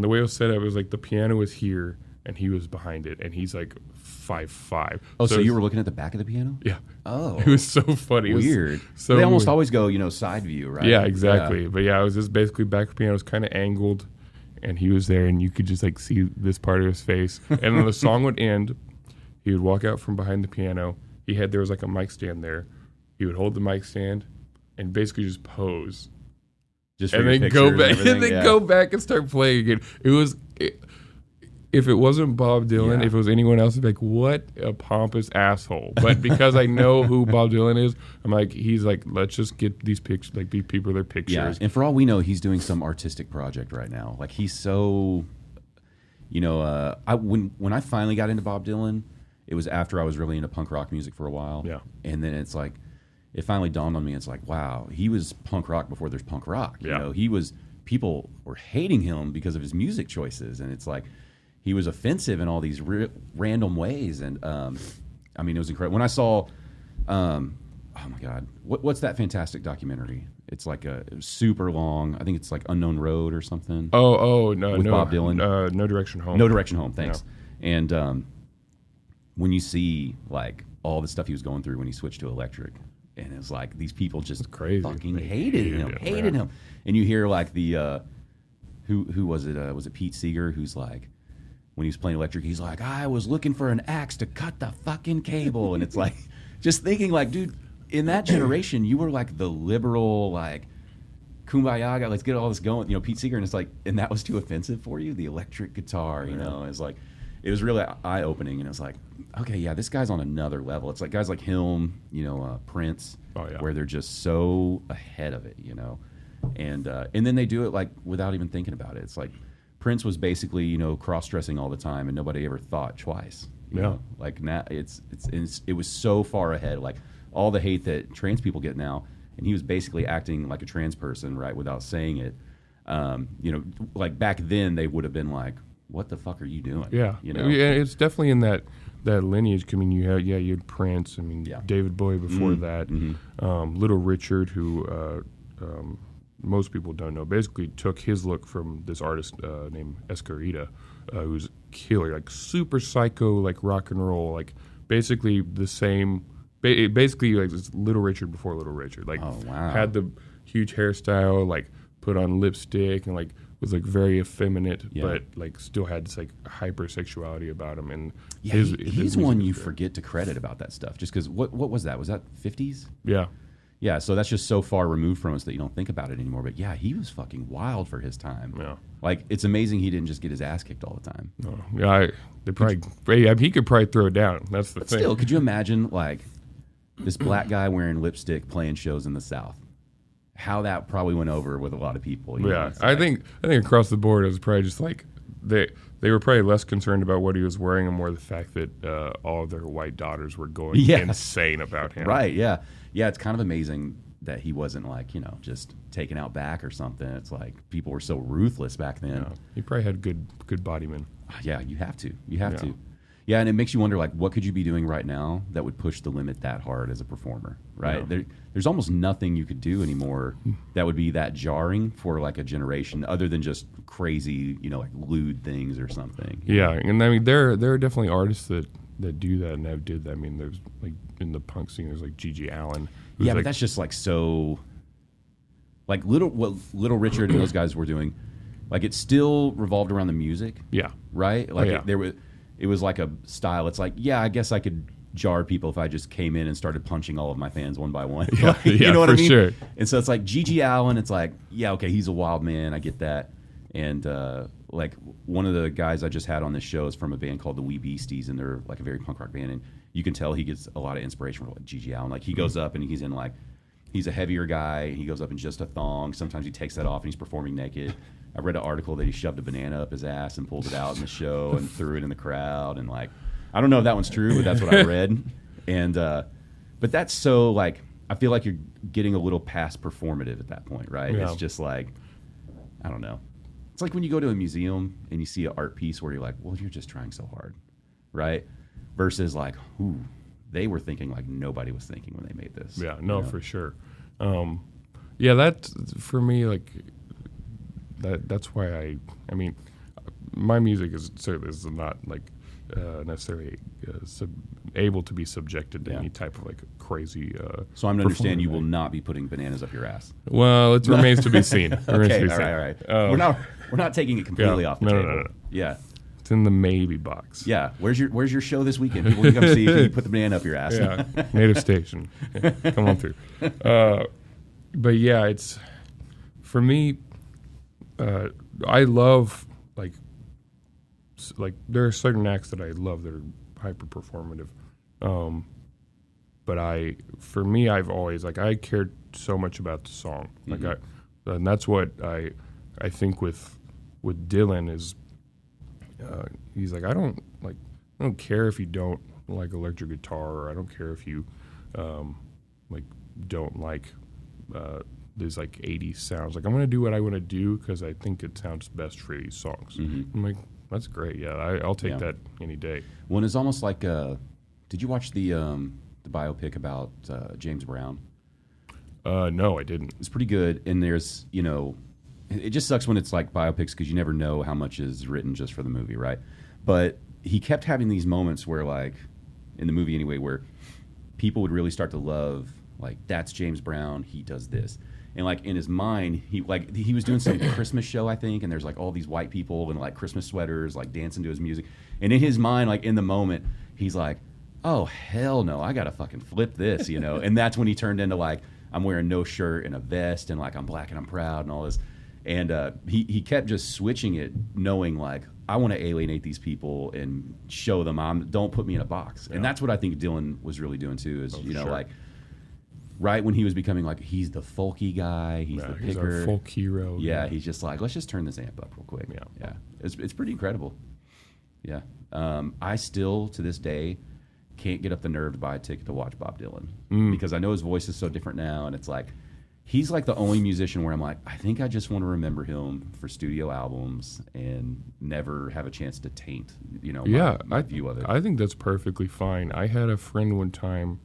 the way it was set up was like the piano was here and he was behind it, and he's like 5'5". Oh, so you were looking at the back of the piano? Yeah. Oh, It was so funny. weird. So they almost weird. always go, you know, side view, right? Yeah, exactly. But yeah, it was just basically back of the piano was kind of angled, and he was there, and you could just like see this part of his face. And then the song would end. He would walk out from behind the piano. There was like a mic stand there. He would hold the mic stand and basically just pose, Just and then go back, and then go back and start playing again. If it wasn't Bob Dylan, if it was anyone else, I'd be like, what a pompous asshole. But because I know who Bob Dylan is, I'm like, he's like, let's just get these pictures, like these people their pictures. Yeah, and for all we know, he's doing some artistic project right now. Like he's so, you know, when I finally got into Bob Dylan, it was after I was really into punk rock music for a while. Yeah. And then it's like, it finally dawned on me. It's like, wow, he was punk rock before there's punk rock. You know, people were hating him because of his music choices, and it's like, he was offensive in all these random ways, and I mean, it was incredible. When I saw, oh my God, what's that fantastic documentary? It's like a super long. I think it's like Unknown Road or something. Oh no, with Bob Dylan. No Direction Home. No Direction Home. Thanks. Yeah. And when you see like all the stuff he was going through when he switched to electric, and it's like these people just crazy. fucking hated him, and you hear like the who was it? Was it Pete Seeger who's like, when he was playing electric, he's like, I was looking for an axe to cut the fucking cable. And it's like, just thinking like, dude, in that generation, you were like the liberal, like, kumbaya guy, let's get all this going, you know, Pete Seeger. And it's like, and that was too offensive for you? The electric guitar, you know, it's like, it was really eye-opening. And it was like, okay, yeah, this guy's on another level. It's like guys like him, you know, Prince, where they're just so ahead of it, you know. And then they do it like without even thinking about it. It's like, Prince was basically, you know, cross-dressing all the time, and nobody ever thought twice. You know? Like now, it was so far ahead. Like all the hate that trans people get now, and he was basically acting like a trans person, right, without saying it. You know, like back then they would have been like, "What the fuck are you doing?" Yeah, you know. Yeah, it's definitely in that lineage. I mean, you had Prince. I mean, David Bowie before that. Little Richard, who most people don't know, basically took his look from this artist named Escarita, who's killer, like super psycho, like rock and roll, like basically the same. Basically, like it's Little Richard before Little Richard. Like, had the huge hairstyle, like put on lipstick, and like was like very effeminate, but like still had this like hypersexuality about him. And he's one you forget to credit about that stuff, just because what was that? Was that 50s? Yeah, so that's just so far removed from us that you don't think about it anymore. But yeah, he was fucking wild for his time. Yeah, like it's amazing he didn't just get his ass kicked all the time. No. Yeah, he could probably throw it down. That's the thing. Still, could you imagine like this black guy wearing lipstick playing shows in the South? How that probably went over with a lot of people. You know? I think across the board it was probably just like they were probably less concerned about what he was wearing and more the fact that all of their white daughters were going insane about him. Right? Yeah. Yeah, it's kind of amazing that he wasn't like, you know, just taken out back or something. It's like people were so ruthless back then. Yeah. He probably had good body men. Yeah, you have to. You have to. Yeah, and it makes you wonder, like, what could you be doing right now that would push the limit that hard as a performer, right? Yeah. There's almost nothing you could do anymore that would be that jarring for, like, a generation other than just crazy, you know, like, lewd things or something. Yeah, and I mean, there are definitely artists that do that and have did that. I mean, there's, like, in the punk scene, there's, like, Gigi Allen. Yeah, but that's just, like, so... Like, what Little Richard and those guys were doing, like, it still revolved around the music. Yeah. Right? Like, it was like a style. It's like, yeah, I guess I could jar people if I just came in and started punching all of my fans one by one. Yeah, you know what I mean? Sure. And so it's like Gigi Allen. It's like, yeah, okay, he's a wild man. I get that. And like one of the guys I just had on this show is from a band called the Wee Beasties, and they're like a very punk rock band. And you can tell he gets a lot of inspiration from like Gigi Allen. Like he goes up and he's in like, he's a heavier guy. He goes up in just a thong. Sometimes he takes that off and he's performing naked. I read an article that he shoved a banana up his ass and pulled it out in the show and threw it in the crowd. And like, I don't know if that one's true, but that's what I read. And but that's so like, I feel like you're getting a little past performative at that point, right? Yeah. It's just like, I don't know. It's like when you go to a museum and you see an art piece where you're like, well, you're just trying so hard, right? Versus like, ooh, they were thinking like nobody was thinking when they made this. Yeah, no, for sure. Yeah, that for me, like, that's why I mean, my music is not like necessarily able to be subjected to any type of like crazy. So I'm to understand you will not be putting bananas up your ass. Well, it remains to be seen. Okay, all right. We're not taking it completely off the table. No. Yeah. It's in the maybe box. Yeah. Where's your show this weekend? People can come see if you put the banana up your ass. Yeah. Native Station. Yeah, come on through. But yeah, it's for me. I love like there are certain acts that I love that are hyper performative. But for me, I've always like I cared so much about the song. Mm-hmm. Like and that's what I think with Dylan is. He's like, I don't care if you don't like electric guitar, or I don't care if you like don't like these like 80s sounds. Like I'm gonna do what I want to do because I think it sounds best for these songs. Mm-hmm. I'm like, that's great. Yeah, I'll take that any day. Well, it's almost like, did you watch the biopic about James Brown? No, I didn't. It's pretty good, and there's it just sucks when it's like biopics because you never know how much is written just for the movie, right? But he kept having these moments where, like, in the movie anyway, where people would really start to love, like, that's James Brown, he does this. And, like, in his mind, he was doing some Christmas show, I think, and there's, like, all these white people in, like, Christmas sweaters, like, dancing to his music. And in his mind, like, in the moment, he's like, oh, hell no, I got to fucking flip this, And that's when he turned into, like, I'm wearing no shirt and a vest and, like, I'm black and I'm proud and all this. And he kept just switching it, knowing like I want to alienate these people and show them don't put me in a box. Yeah. And that's what I think Dylan was really doing too. Is like right when he was becoming like, he's the folky guy, he's the he's picker. our folk hero. Yeah, he's just like, let's just turn this amp up real quick. Yeah. It's pretty incredible. Yeah. I still, to this day, can't get up the nerve to buy a ticket to watch Bob Dylan because I know his voice is so different now, and it's like, he's like the only musician where I'm like, I think I just want to remember him for studio albums and never have a chance to taint, my view of it. I think that's perfectly fine. I had a friend one time,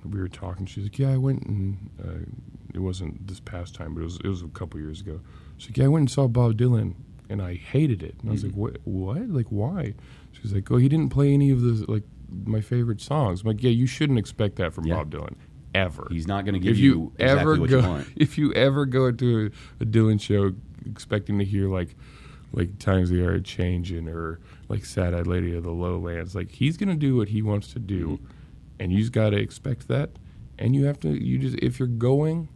we were talking, she's like, yeah, I went and, it wasn't this past time, but it was a couple years ago. She's like, yeah, I went and saw Bob Dylan, and I hated it. And I was like, what? Like, why? She's like, oh, he didn't play any of the, like, my favorite songs. I'm like, yeah, you shouldn't expect that from Bob Dylan. Ever. He's not going to give you exactly what you want. If you ever go to a Dylan show expecting to hear like Times They Are Changing or like Sad Eyed Lady of the Lowlands, like he's going to do what he wants to do, and you just got to expect that. And you have to if you're going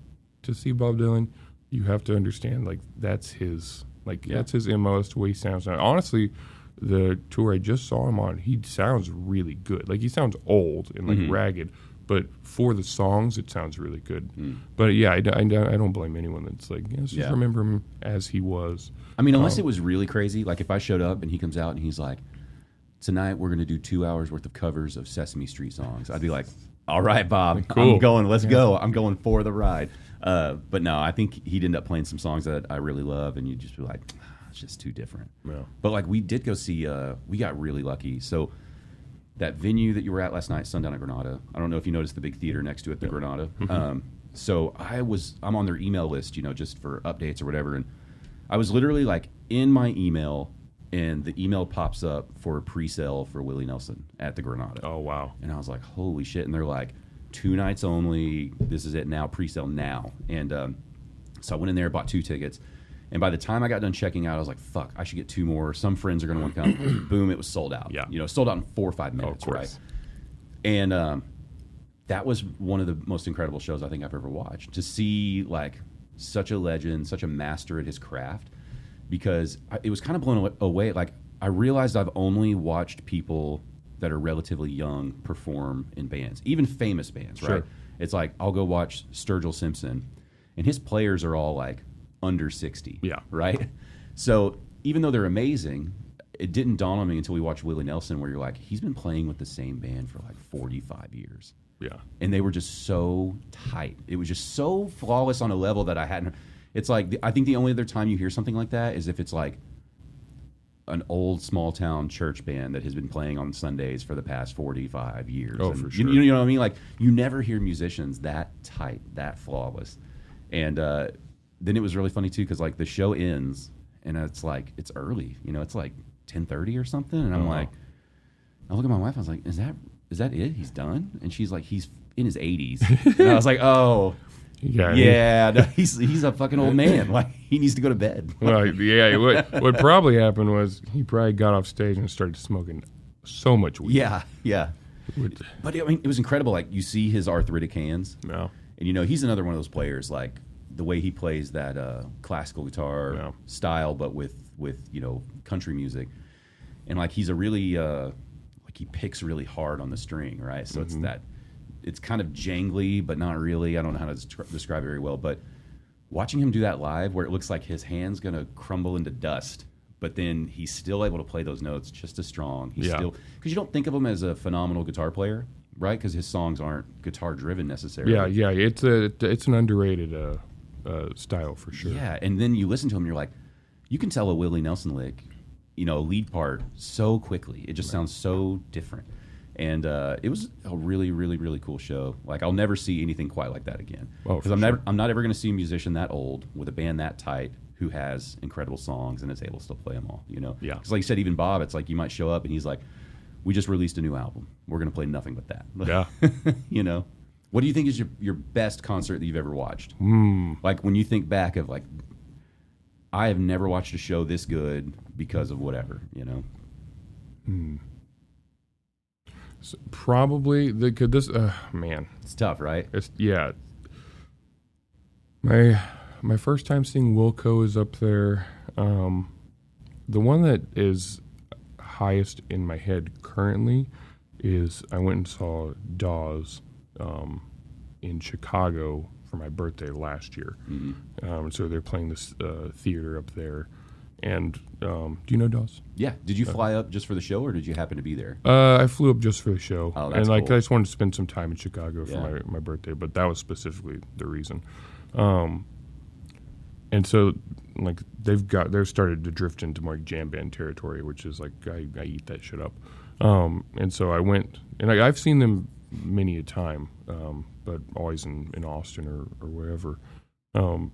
to see Bob Dylan, you have to understand like that's his that's his MO, that's the way he sounds now. Honestly, the tour I just saw him on, he sounds really good. Like he sounds old and like ragged. But for the songs, it sounds really good. But yeah, I don't blame anyone that's like, let's just remember him as he was. I mean, unless it was really crazy. Like if I showed up and he comes out and he's like, tonight we're going to do 2 hours worth of covers of Sesame Street songs. I'd be like, all right, Bob, cool. I'm going. Let's go. I'm going for the ride. But no, I think he'd end up playing some songs that I really love, and you'd just be like, it's just too different. Yeah. But like we did go see, we got really lucky. So that venue that you were at last night, Sundown at Granada, I don't know if you noticed the big theater next to it, the Granada. So I'm on their email list, just for updates or whatever. And I was literally like in my email, and the email pops up for a pre-sale for Willie Nelson at the Granada. Oh, wow. And I was like, holy shit. And they're like, 2 nights only. This is it now, pre-sale now. And so I went in there, bought 2 tickets. And by the time I got done checking out, I was like, fuck, I should get 2 more. Some friends are going to want to come. Boom, it was sold out. Yeah. Sold out in 4 or 5 minutes, right? And that was one of the most incredible shows I think I've ever watched. To see, like, such a legend, such a master at his craft, because it was kind of blown away. Like, I realized I've only watched people that are relatively young perform in bands, even famous bands, right? It's like, I'll go watch Sturgill Simpson, and his players are all, like, under 60, right? So even though they're amazing, it didn't dawn on me until we watched Willie Nelson, where you're like, he's been playing with the same band for like 45 years. Yeah. And they were just so tight. It was just so flawless on a level that I hadn't. It's like, I think the only other time you hear something like that is if it's like an old small town church band that has been playing on Sundays for the past 45 years. Oh, and for sure. You know what I mean? Like, you never hear musicians that tight, that flawless. And then it was really funny too, because like the show ends and it's like, it's early, it's like 10:30 or something, and I'm like, I look at my wife, I was like, is that it? He's done? And she's like, he's in his 80s. And I was like, oh yeah, no, he's a fucking old man. Like, he needs to go to bed. Well, yeah. What probably happened was he probably got off stage and started smoking so much weed. Yeah. But I mean, it was incredible. Like, you see his arthritic hands. No. And he's another one of those players, like the way he plays that classical guitar style, but with country music, and like he's a really like he picks really hard on the string, right? So it's kind of jangly, but not really. I don't know how to describe it very well, but watching him do that live, where it looks like his hand's gonna crumble into dust, but then he's still able to play those notes just as strong. He's still, because you don't think of him as a phenomenal guitar player, right? Because his songs aren't guitar driven necessarily. Yeah. It's an underrated style for sure. Yeah, and then you listen to him, and you're like, you can tell a Willie Nelson lick, lead part so quickly. It just sounds so different. And it was a really, really, really cool show. Like, I'll never see anything quite like that again. Because I'm not ever going to see a musician that old with a band that tight who has incredible songs and is able to still play them all. Yeah. Because like you said, even Bob, it's like you might show up and he's like, we just released a new album. We're going to play nothing but that. Yeah. What do you think is your best concert that you've ever watched? Like, when you think back of like, I have never watched a show this good because of whatever, So probably man. It's tough, right? My first time seeing Wilco is up there. The one that is highest in my head currently is I went and saw Dawes in Chicago for my birthday last year. So they're playing this theater up there. And do you know Dawes? Yeah. Did you fly up just for the show, or did you happen to be there? I flew up just for the show. Oh, that's and cool. I just wanted to spend some time in Chicago for my birthday, but that was specifically the reason. And so like they've started to drift into more like jam band territory, which is like I eat that shit up. And so I went, and I've seen them many a time, but always in Austin or wherever. And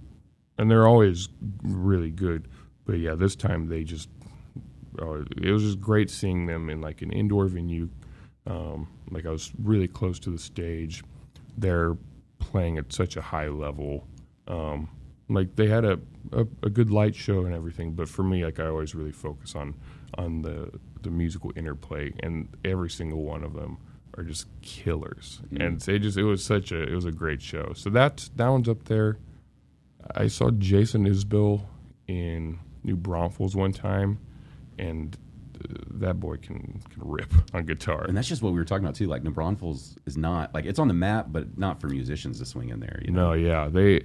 they're always really good. But yeah, this time they just, it was just great seeing them in like an indoor venue. Like I was really close to the stage. They're playing at such a high level. Like they had a good light show and everything, but for me, like I always really focus on the musical interplay, and every single one of them are just killers. And it was a great show. So that one's up there. I saw Jason Isbell in New Braunfels one time, and that boy can rip on guitar. And that's just what we were talking about too. Like New Braunfels is not like, it's on the map, but not for musicians to swing in there. You know? No, yeah, they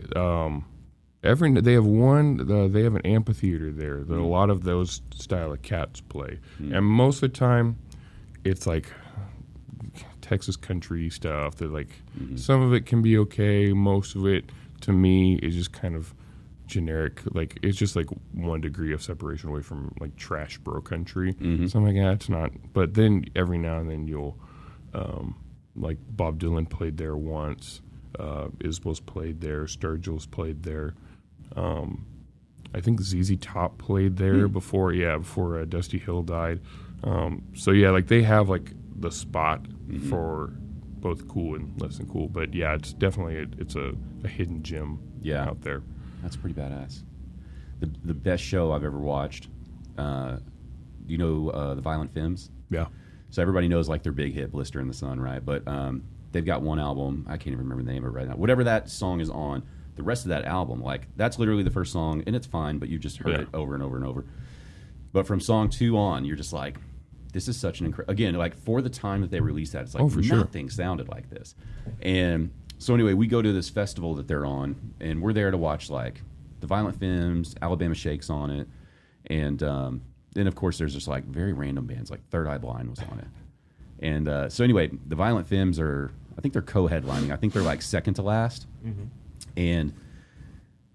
have an amphitheater there that a lot of those style of cats play, and most of the time it's like Texas country stuff that like some of it can be okay, most of it to me is just kind of generic. Like it's just like 1 degree of separation away from like trash bro country. So I'm like, yeah, it's not. But then every now and then you'll like Bob Dylan played there once, Isbell's played there, Sturgill's played there. I think ZZ Top played there before Dusty Hill died. So yeah, like they have like the spot for both cool and less than cool. But yeah, it's definitely it's a hidden gem out there. That's pretty badass. The best show I've ever watched. Do you know the Violent Femmes? Yeah. So everybody knows like their big hit, Blister in the Sun, right? But they've got one album. I can't even remember the name of it right now. Whatever that song is on, the rest of that album, like that's literally the first song, and it's fine, but you've just heard it over and over and over. But from song 2 on, you're just like, this is such an incredible. Again, like for the time that they released that, it's like nothing sounded like this. And so anyway, we go to this festival that they're on, and we're there to watch like the Violent Femmes, Alabama Shakes on it, and then of course there's just like very random bands, like Third Eye Blind was on it. And so anyway, the Violent Femmes I think they're co-headlining. I think they're like second to last. And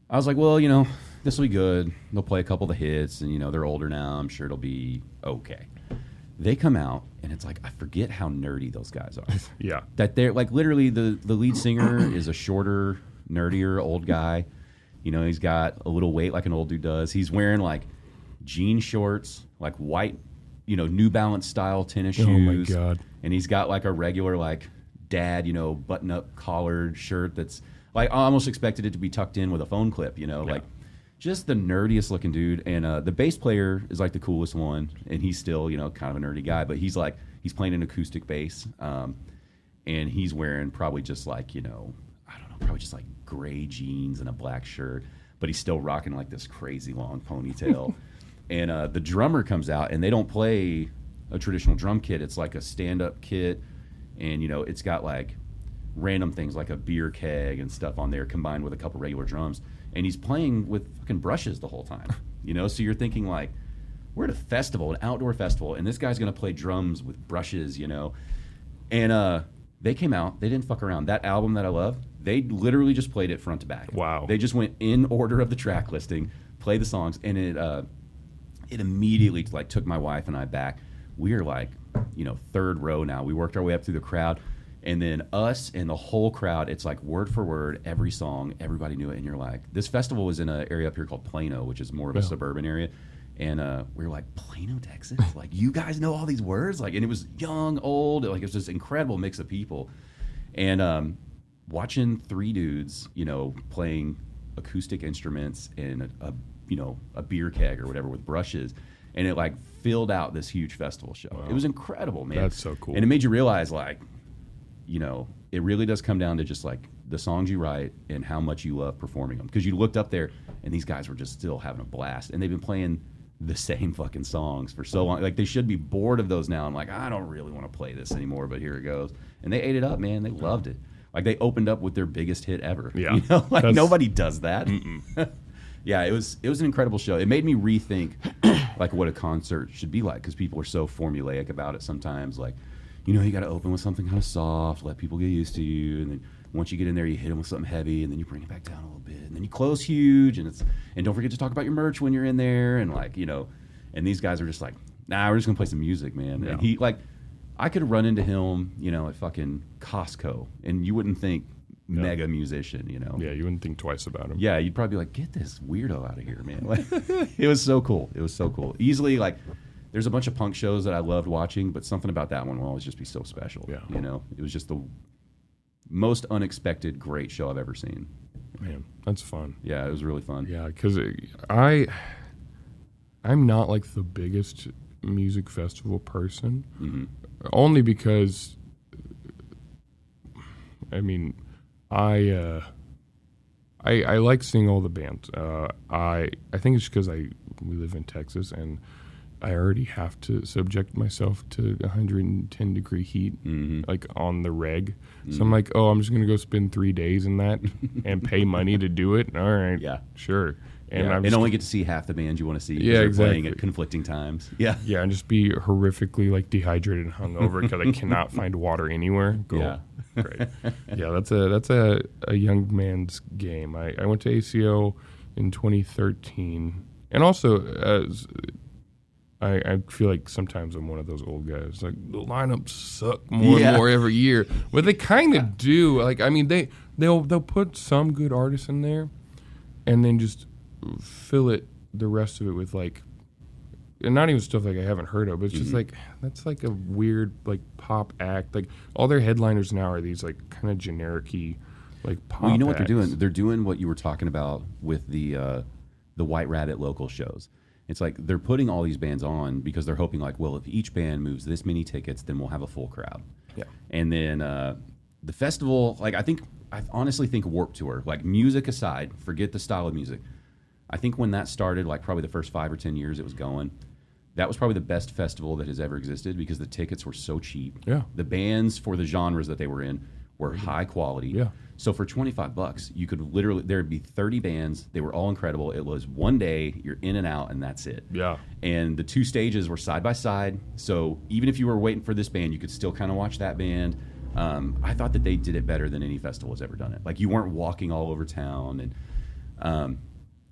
I was like, well, this will be good. They'll play a couple of the hits, and they're older now. I'm sure it'll be okay. They come out, and it's like, I forget how nerdy those guys are. Yeah. That they're like literally the lead singer is a shorter, nerdier old guy. He's got a little weight like an old dude does. He's wearing like jean shorts, like white, New Balance style tennis shoes. Oh my God. And he's got like a regular like dad, button up collared shirt that's like I almost expected it to be tucked in with a phone clip, like just the nerdiest looking dude. And the bass player is like the coolest one, and he's still, kind of a nerdy guy, but he's playing an acoustic bass, and he's wearing probably just like, I don't know, probably just like gray jeans and a black shirt, but he's still rocking like this crazy long ponytail. And the drummer comes out, and they don't play a traditional drum kit. It's like a stand-up kit, and it's got like random things like a beer keg and stuff on there combined with a couple regular drums, and he's playing with fucking brushes the whole time. So you're thinking like, we're at a festival, an outdoor festival, and this guy's gonna play drums with brushes, and they came out, they didn't fuck around. That album that I love, they literally just played it front to back. Wow. They just went in order of the track listing, played the songs, and it immediately like took my wife and I back. We are like, third row now. We worked our way up through the crowd. And then us and the whole crowd, it's like word for word, every song, everybody knew it. And you're like, this festival was in an area up here called Plano, which is more of a suburban area. And we were like, Plano, Texas? Like, you guys know all these words? Like, and it was young, old. Like, it was this incredible mix of people. And watching 3 dudes, playing acoustic instruments and a beer keg or whatever with brushes. And it like filled out this huge festival show. Wow. It was incredible, man. That's so cool. And it made you realize like, it really does come down to just like the songs you write and how much you love performing them. Because you looked up there and these guys were just still having a blast, and they've been playing the same fucking songs for so long. Like they should be bored of those now. I'm like, I don't really want to play this anymore, but here it goes. And they ate it up, man. They loved it. Like they opened up with their biggest hit ever. Yeah. You know, like nobody does that. Yeah, it was an incredible show. It made me rethink like what a concert should be like, because people are so formulaic about it sometimes. Like, you know, you got to open with something kind of soft, let people get used to you, and then once you get in there, you hit them with something heavy, and then you bring it back down a little bit, and then you close huge, and don't forget to talk about your merch when you're in there, and like, you know, and these guys are just like, nah, we're just gonna play some music, man. Yeah. And he like, I could run into him, you know, at fucking Costco, and you wouldn't think mega musician, you know. Yeah, you wouldn't think twice about him. Yeah, you'd probably be like, get this weirdo out of here, man. Like, it was so cool. It was so cool. Easily, like, there's a bunch of punk shows that I loved watching, but something about that one will always just be so special. Yeah. You know, it was just the most unexpected great show I've ever seen. Man, that's fun. Yeah, it was really fun. Yeah, because I'm not like the biggest music festival person, only because, I mean, I like seeing all the bands. I think it's because we live in Texas, and I already have to subject myself to 110 degree heat, like on the reg. So I'm like, oh, I'm just gonna go spend 3 days in that and pay money to do it. All right, Yeah. sure. And Yeah. I'm And only get to see half the bands you want to see. 'Cause Yeah, they're exactly. playing at conflicting times. Yeah. yeah, and just be horrifically like dehydrated and hungover because I cannot find water anywhere. Cool. Yeah. Great. Yeah, that's a young man's game. I went to ACO in 2013, and also I feel like sometimes I'm one of those old guys. Like the lineups suck more and more every year, but they kind of do. Like I mean, they'll put some good artists in there, and then just fill it the rest of it with like, and not even stuff like I haven't heard of, but it's just like, that's like a weird like pop act. Like all their headliners now are these like kind of generic-y like pop Well, you know what acts. they're doing? They're doing what you were talking about with the White Rat at local shows. It's like they're putting all these bands on because they're hoping like, well, if each band moves this many tickets, then we'll have a full crowd. Yeah. And then the festival, like I honestly think Warped Tour, like music aside, forget the style of music. I think when that started, like probably the first 5 or 10 years it was going, that was probably the best festival that has ever existed because the tickets were so cheap. Yeah. The bands for the genres that they were in were high quality. Yeah. So for $25, you could literally, there'd be 30 bands. They were all incredible. It was one day, you're in and out, and that's it. Yeah. And the two stages were side by side. So even if you were waiting for this band, you could still kind of watch that band. I thought that they did it better than any festival has ever done it. Like you weren't walking all over town. And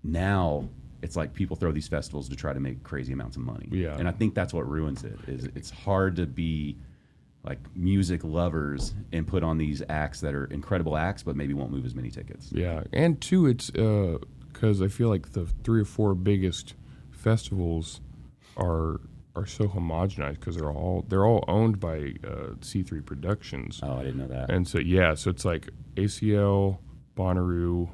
now it's like people throw these festivals to try to make crazy amounts of money. Yeah. And I think that's what ruins it. Is it's hard to be like music lovers and put on these acts that are incredible acts, but maybe won't move as many tickets. Yeah, and two, it's because I feel like the 3 or 4 biggest festivals are so homogenized because they're all owned by C3 Productions. Oh, I didn't know that. And so so it's like ACL, Bonnaroo,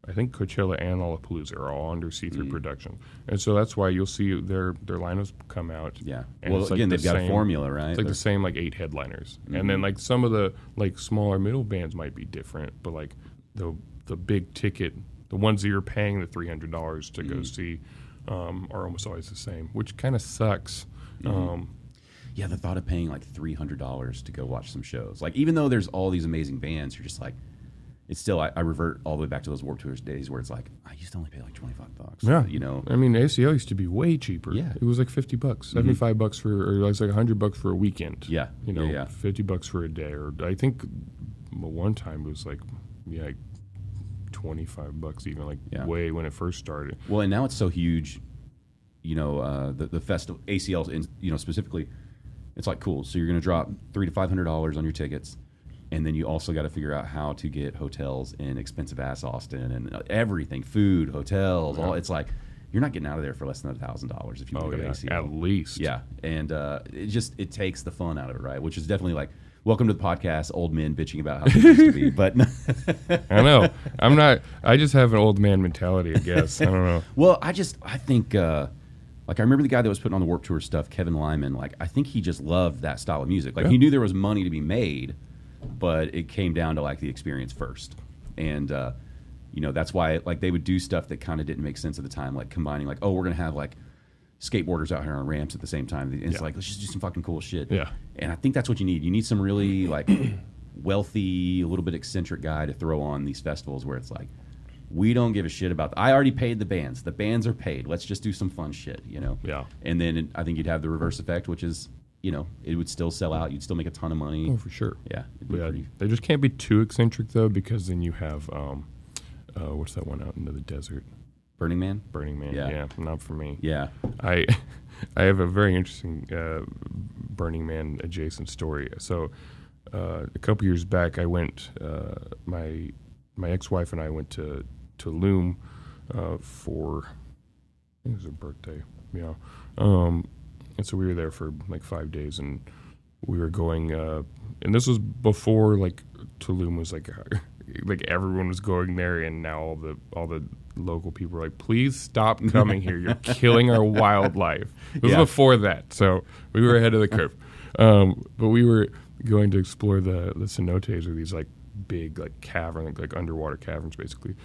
I think Coachella and Lollapalooza are all under C3 Productions, and so that's why you'll see their lineups come out. Yeah. And Well, it's like again, the they've got a same- formula, right? It's like the same like 8 headliners, and then like some of the like smaller middle bands might be different, but like the big ticket, the ones that you're paying the $300 to go see, are almost always the same, which kind of sucks. Yeah, the thought of paying like $300 to go watch some shows. Like, even though there's all these amazing bands, you're just like, it's still, I revert all the way back to those Warped Tour days where it's like, I used to only pay like $25. Yeah, You know? I mean ACL used to be way cheaper. Yeah. It was like $50, $75 for, or it was like $100 for a weekend. Yeah. You know, Yeah. $50 for a day, or I think one time it was like, like $25 even, like way when it first started. Well, and now it's so huge, you know, the festival, ACL's, you know, specifically, it's like, cool. So you're going to drop $300 to $500 on your tickets. And then you also got to figure out how to get hotels in expensive ass Austin and everything, food, hotels, all. It's like, you're not getting out of there for less than $1,000 if you want to go to ACL. At least. Yeah. And it takes the fun out of it, right? Which is definitely like, welcome to the podcast, old men bitching about how it used to be. But I know. I just have an old man mentality, I guess. I don't know. Well, I think, like, I remember the guy that was putting on the Warped Tour stuff, Kevin Lyman. Like, I think he just loved that style of music. Like, he knew there was money to be made, but it came down to like the experience first. And, you know, that's why like they would do stuff that kind of didn't make sense at the time, like combining like, oh, we're going to have like skateboarders out here on ramps at the same time. And it's like, let's just do some fucking cool shit. Yeah. And I think that's what you need. You need some really like wealthy, a little bit eccentric guy to throw on these festivals where it's like, we don't give a shit about. I already paid the bands. The bands are paid. Let's just do some fun shit, you know. Yeah. And then I think you'd have the reverse effect, which is, you know, it would still sell out. You'd still make a ton of money. Oh, for sure. Yeah. They just can't be too eccentric though, because then you have what's that one out into the desert? Burning Man. Burning Man. Yeah. Not for me. Yeah. I have a very interesting Burning Man adjacent story. So a couple years back, I went. My ex-wife and I went to Loom for, I think it was her birthday. Yeah. And so we were there for like 5 days, and we were going. And this was before like Tulum was like everyone was going there, and now all the local people were like, please stop coming here. You're killing our wildlife. It was before that, so we were ahead of the curve. But we were going to explore the cenotes, or these like big like cavern, like underwater caverns basically.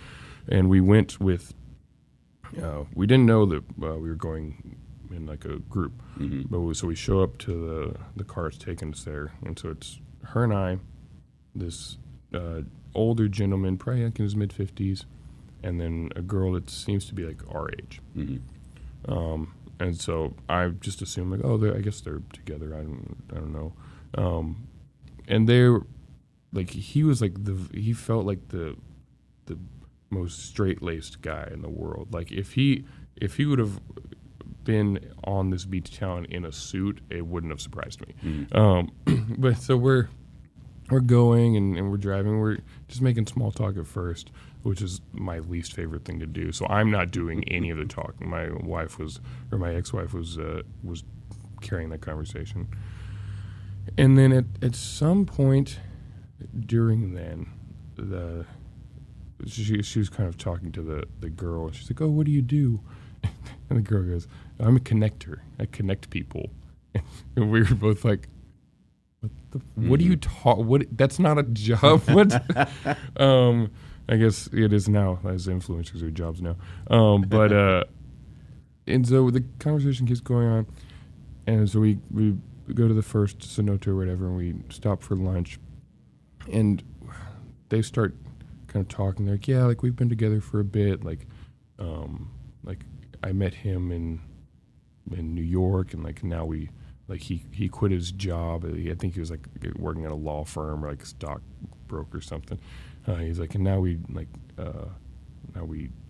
And we went with. We didn't know that we were going in like a group, but so we show up to the car that's taking us there, and so it's her and I, this older gentleman, probably like in his mid-50s, and then a girl that seems to be like our age. And so I just assumed like, I guess they're together. I don't know. And they're like, he was like he felt like the most straight-laced guy in the world. Like if he would have been on this beach town in a suit, it wouldn't have surprised me. But so we're going and we're driving. We're just making small talk at first, which is my least favorite thing to do. So I'm not doing any of the talking. My ex-wife was carrying that conversation. And then at some point during then, she was kind of talking to the girl. She's like, "Oh, what do you do?" And the girl goes, "I'm a connector. I connect people." And we were both like, "What do you talk? What? That's not a job." What? I guess it is now, as influencers are jobs now. But and so the conversation keeps going on, and so we go to the first cenote or whatever, and we stop for lunch, and they start kind of talking. They're like, "Yeah, like we've been together for a bit. Like I met him in New York, and like now we." Like he quit his job. I think he was like working at a law firm or like a stockbroker or something. He's like, and now we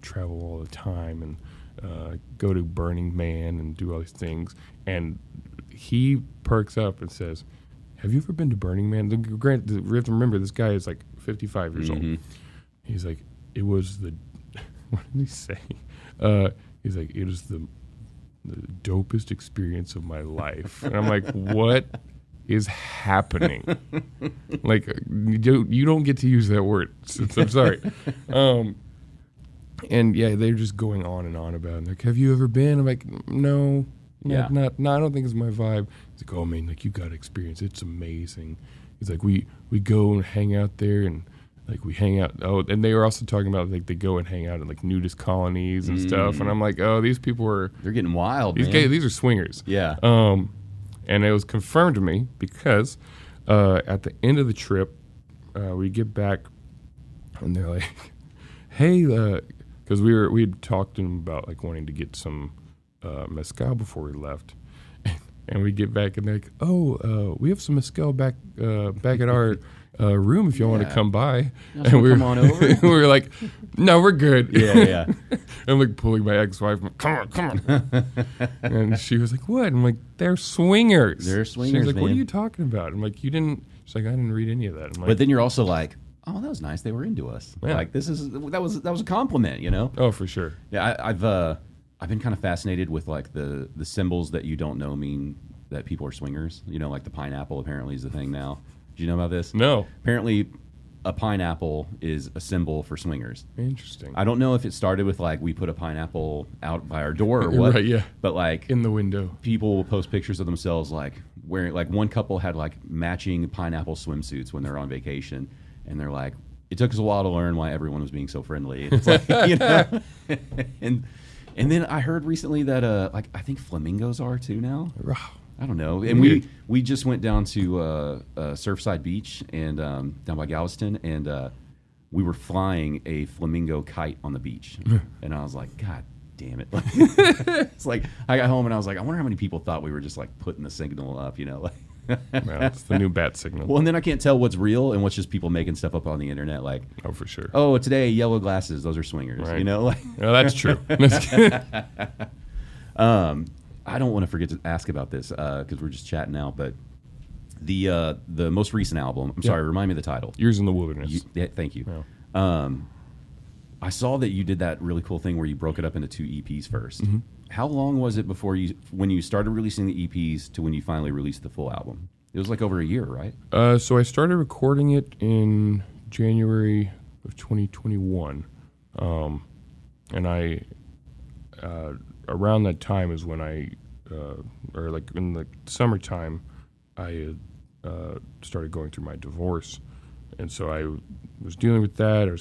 travel all the time and go to Burning Man and do all these things. And he perks up and says, "Have you ever been to Burning Man?" Granted, we have to remember this guy is like 55 years old. He's like, it was the what did he say? He's like, it was the dopest experience of my life. And I'm like, what is happening? Like, you don't get to use that word. I'm sorry. And yeah, they're just going on and on about it. Like, have you ever been? I'm like, no, I don't think it's my vibe. He's like, oh man, like you got to experience it. It's amazing. He's like, we go and hang out there, and like we hang out. Oh, and they were also talking about like they go and hang out in like nudist colonies and stuff. And I'm like, oh, these people they're getting wild. These are swingers. Yeah. And it was confirmed to me because at the end of the trip, we get back, and they're like, hey, because we'd talked to them about like wanting to get some mezcal before we left. And we get back, and they're like, oh, we have some mezcal back at our room if you want to come by. And we come on over. We were like, no, we're good. Yeah. I'm like pulling my ex-wife. I'm like, come on. And she was like, what? I'm like, they're swingers. They're swingers. She's like, man. what are you talking about? I'm like, you didn't. She's like, I didn't read any of that. I'm like, but then you're also like, oh, that was nice. They were into us. Yeah. Like that was a compliment, you know? Oh, for sure. Yeah, I've been kind of fascinated with like the symbols that you don't know mean that people are swingers. You know, like the pineapple apparently is the thing now. Do you know about this? No. Apparently, a pineapple is a symbol for swingers. Interesting. I don't know if it started with like we put a pineapple out by our door or what. Right, yeah. But like in the window, people will post pictures of themselves like wearing, like one couple had like matching pineapple swimsuits when they're on vacation, and they're like, it took us a while to learn why everyone was being so friendly. It's like, you know, and then I heard recently that like I think flamingos are too now. I don't know. And we just went down to Surfside Beach and down by Galveston, and we were flying a flamingo kite on the beach. And I was like, God damn it. It's like, I got home and I was like, I wonder how many people thought we were just like putting the signal up, you know? Like, it's the new bat signal. well, and then I can't tell what's real and what's just people making stuff up on the internet. Like, oh, for sure. Oh, today, yellow glasses. Those are swingers, right. You know? Like, no, that's true. I don't want to forget to ask about this because we're just chatting now, but the most recent album, I'm sorry, remind me of the title. Years in the Wilderness. Thank you. Yeah. I saw that you did that really cool thing where you broke it up into 2 EPs first. Mm-hmm. How long was it before when you started releasing the EPs to when you finally released the full album? It was like over a year, right? So I started recording it in January of 2021. And I, around that time is when or like in the summertime, I started going through my divorce. And so I was dealing with that. I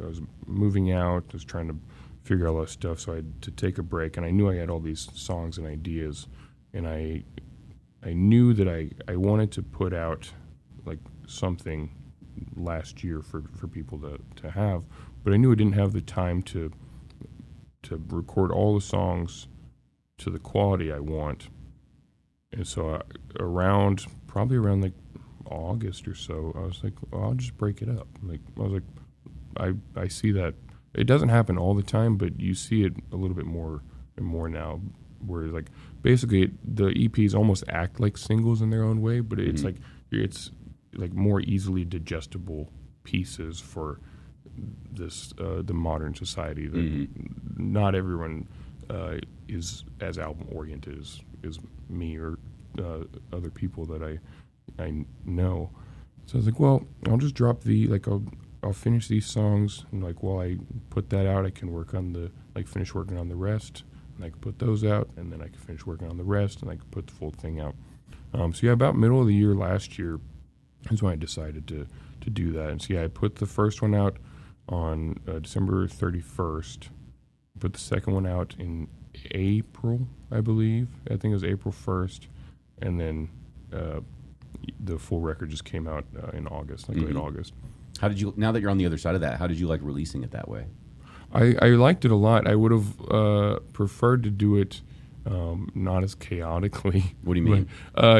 was moving out. I was trying to figure out all that stuff. So I had to take a break. And I knew I had all these songs and ideas. And I knew that I wanted to put out like something last year for people to have. But I knew I didn't have the time to record all the songs to the quality I want. And so probably around like August or so, I was like, well, I'll just break it up. Like, I was like, I see that it doesn't happen all the time, but you see it a little bit more and more now, where like basically the EPs almost act like singles in their own way, but it's like more easily digestible pieces for this the modern society that not everyone is as album oriented as me or other people that I know. So I was like, well, I'll just drop I'll finish these songs, and like while I put that out, I can finish working on the rest, and I can put those out, and then I can finish working on the rest, and I can put the full thing out. So yeah, about middle of the year last year is when I decided to do that. And so yeah, I put the first one out on December 31st. Put the second one out in April, I believe. I think it was April 1st, and then the full record just came out in August, late August. How did you? Now that you're on the other side of that, how did you like releasing it that way? I liked it a lot. I would have preferred to do it not as chaotically. What do you mean?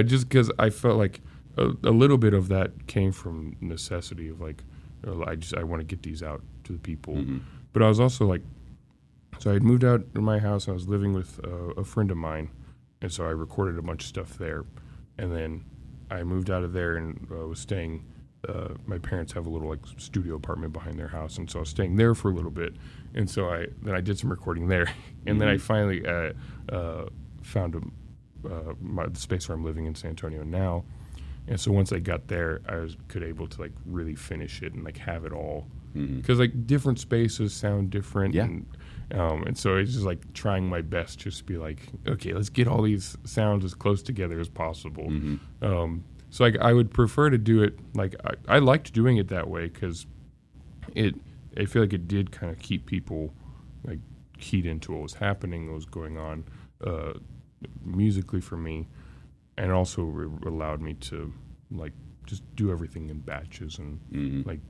Just because I felt like a little bit of that came from necessity of like, I want to get these out to the people. Mm-hmm. But I was also like, so I had moved out of my house. I was living with a friend of mine, and so I recorded a bunch of stuff there. And then I moved out of there and was staying. My parents have a little like studio apartment behind their house, and so I was staying there for a little bit. And so I did some recording there, and then I finally found the space where I'm living in San Antonio now. And so once I got there, I could able to like really finish it and like have it all, because like different spaces sound different. Yeah. And so it's just like trying my best just to be like, okay, let's get all these sounds as close together as possible. Mm-hmm. So like I would prefer to do it like I liked doing it that way because I feel like it did kind of keep people like keyed into what was happening, what was going on musically for me, and also allowed me to like just do everything in batches and like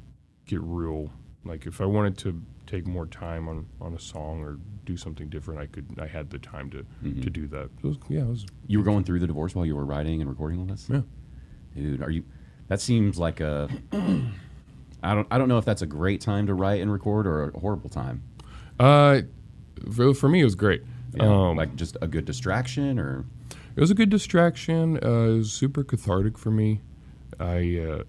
get real. Like if I wanted to take more time on a song or do something different, I had the time to do that. It was. You were going through the divorce while you were writing and recording all this? Yeah. Dude, that seems like I don't know if that's a great time to write and record or a horrible time. For me it was great. Yeah, like just a good distraction, or it was a good distraction. It was super cathartic for me. What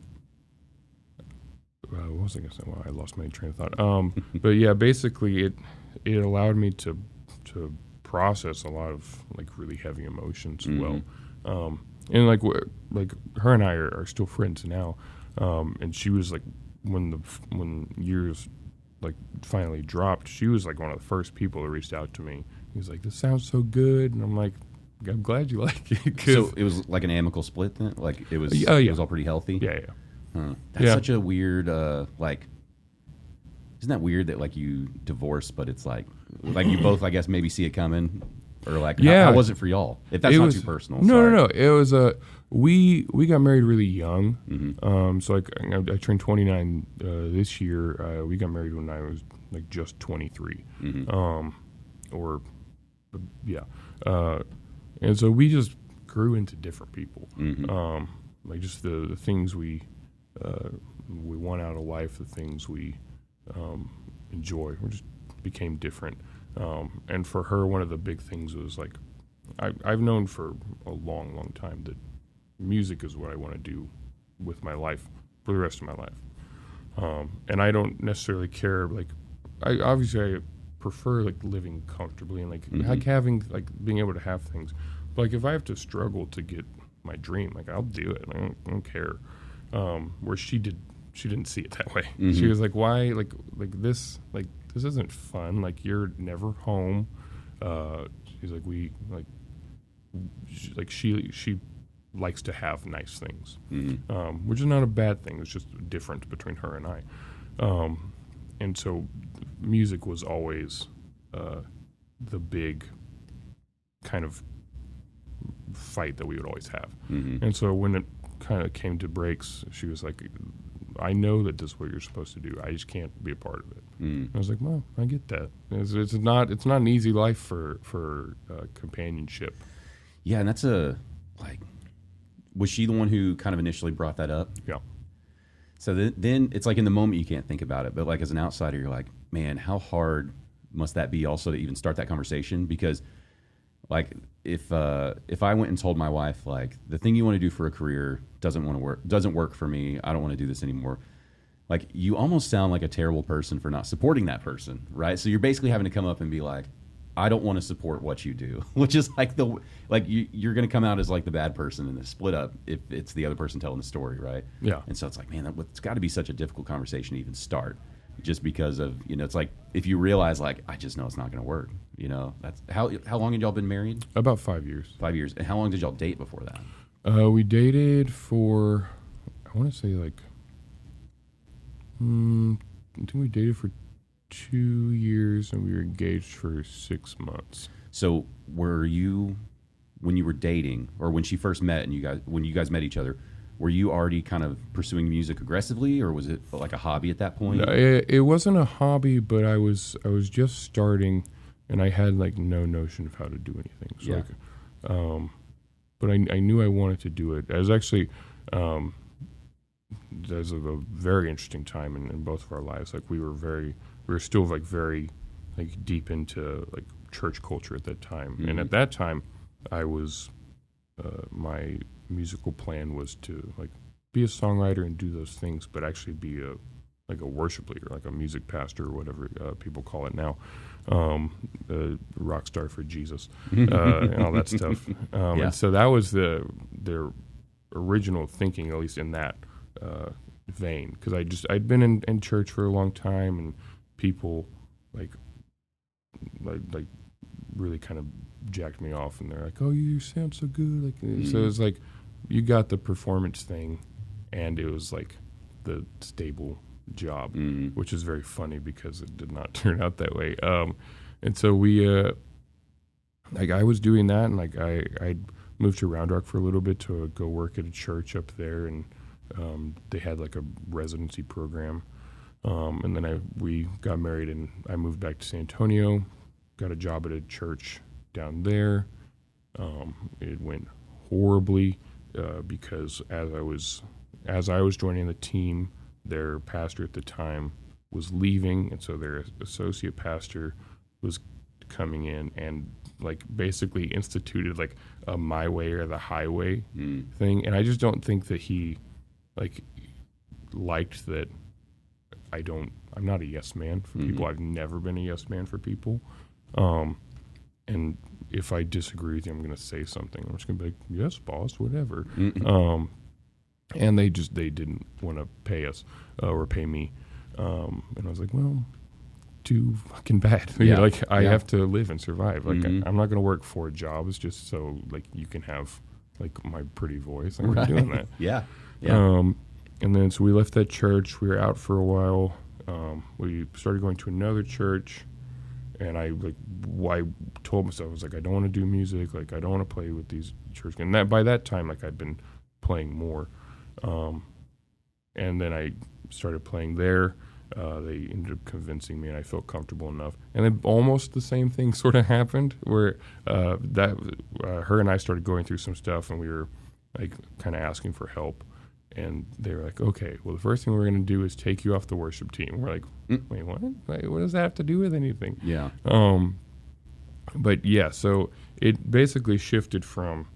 was I going to say? Well, I lost my train of thought. But yeah, basically it allowed me to process a lot of like really heavy emotions as well. And like her and I are still friends now. And she was like, when Years like finally dropped, she was like one of the first people that reached out to me. He was like, "This sounds so good," and I'm like, "I'm glad you like it." So it was like an amicable split then? Like it was, it was all pretty healthy? Yeah. That's such a weird, like, isn't that weird that like you divorce, but it's like you both, I guess, maybe see it coming? Or like, Yeah. how was it for y'all? If that's not too personal. No. It was we got married really young. Mm-hmm. So like I turned 29 this year. We got married when I was like just 23. Mm-hmm. And so we just grew into different people. Mm-hmm. Like just the things we want out of life, the things we enjoy, we just became different. And for her, one of the big things was like, I've known for a long, long time that music is what I want to do with my life for the rest of my life. And I don't necessarily care, like, I prefer like living comfortably and like, Mm-hmm. like having, like being able to have things. But like if I have to struggle to get my dream, like I'll do it. I don't care. Where she didn't see it that way. Mm-hmm. She was like, why, like this isn't fun. Like you're never home. She's like, she likes to have nice things, Mm-hmm. which is not a bad thing. It's just different between her and I. And so music was always the big kind of fight that we would always have. Mm-hmm. And so when it kind of came to breaks, she was like, I know that this is what you're supposed to do. I just can't be a part of it. Mm. I was like, well, I get that. It's not an easy life for companionship. Yeah, and that's was she the one who kind of initially brought that up? Yeah. So then it's like in the moment you can't think about it, but like as an outsider, you're like, man, how hard must that be also to even start that conversation? Because like if I went and told my wife like the thing you want to do for a career doesn't work for me, I don't want to do this anymore. Like you almost sound like a terrible person for not supporting that person, right? So you're basically having to come up and be like, I don't want to support what you do, which is like you're going to come out as like the bad person in the split up if it's the other person telling the story, right? Yeah. And so it's like, man, it's got to be such a difficult conversation to even start, just because of it's like if you realize like I just know it's not going to work. That's how long had y'all been married? About 5 years. 5 years. And how long did y'all date before that? We dated for, I want to say like, I think we dated for 2 years and we were engaged for 6 months. So were you, when you were dating or when she first met and when you guys met each other, were you already kind of pursuing music aggressively or was it like a hobby at that point? No, it wasn't a hobby, but I was just starting and I had like no notion of how to do anything. So Yeah. but I knew I wanted to do it. It was actually, there's a very interesting time in both of our lives. Like we were still like very like deep into like church culture at that time. Mm-hmm. And at that time I was, my musical plan was to like be a songwriter and do those things, but actually be a worship leader, like a music pastor or whatever people call it now, a rock star for Jesus, and all that stuff. Yeah. And so that was their original thinking, at least in that vein, because I'd been in church for a long time, and people like really kind of jacked me off, and they're like, "Oh, you sound so good!" Like, Mm-hmm. So it's like you got the performance thing, and it was like the stable job, Mm-hmm. which is very funny because it did not turn out that way. And so we, like, I was doing that, and like I moved to Round Rock for a little bit to go work at a church up there, and they had like a residency program. And then we got married, and I moved back to San Antonio, got a job at a church down there. It went horribly because as I was joining the team, their pastor at the time was leaving, and so their associate pastor was coming in and like basically instituted like a my way or the highway thing. And I just don't think that he like liked that I'm not a yes man for people. I've never been a yes man for people. And if I disagree with you, I'm going to say something. I'm just going to be like, yes, boss, whatever. And they didn't want to pay us or pay me. And I was like, well, too fucking bad. Yeah. Like I have to live and survive. Like Mm-hmm. I'm not going to work 4 jobs just so like you can have like my pretty voice. I'm Right. not doing that. Yeah. And then so we left that church. We were out for a while. We started going to another church. And I told myself, I was like, I don't want to do music. Like, I don't want to play with these church. And that by that time, like, I'd been playing more. And then I started playing there. They ended up convincing me, and I felt comfortable enough. And then almost the same thing sort of happened, where her and I started going through some stuff, and we were like kind of asking for help. And they were like, okay, well, the first thing we're going to do is take you off the worship team. We're like, wait, what? Like, what does that have to do with anything? Yeah. But yeah, so it basically shifted from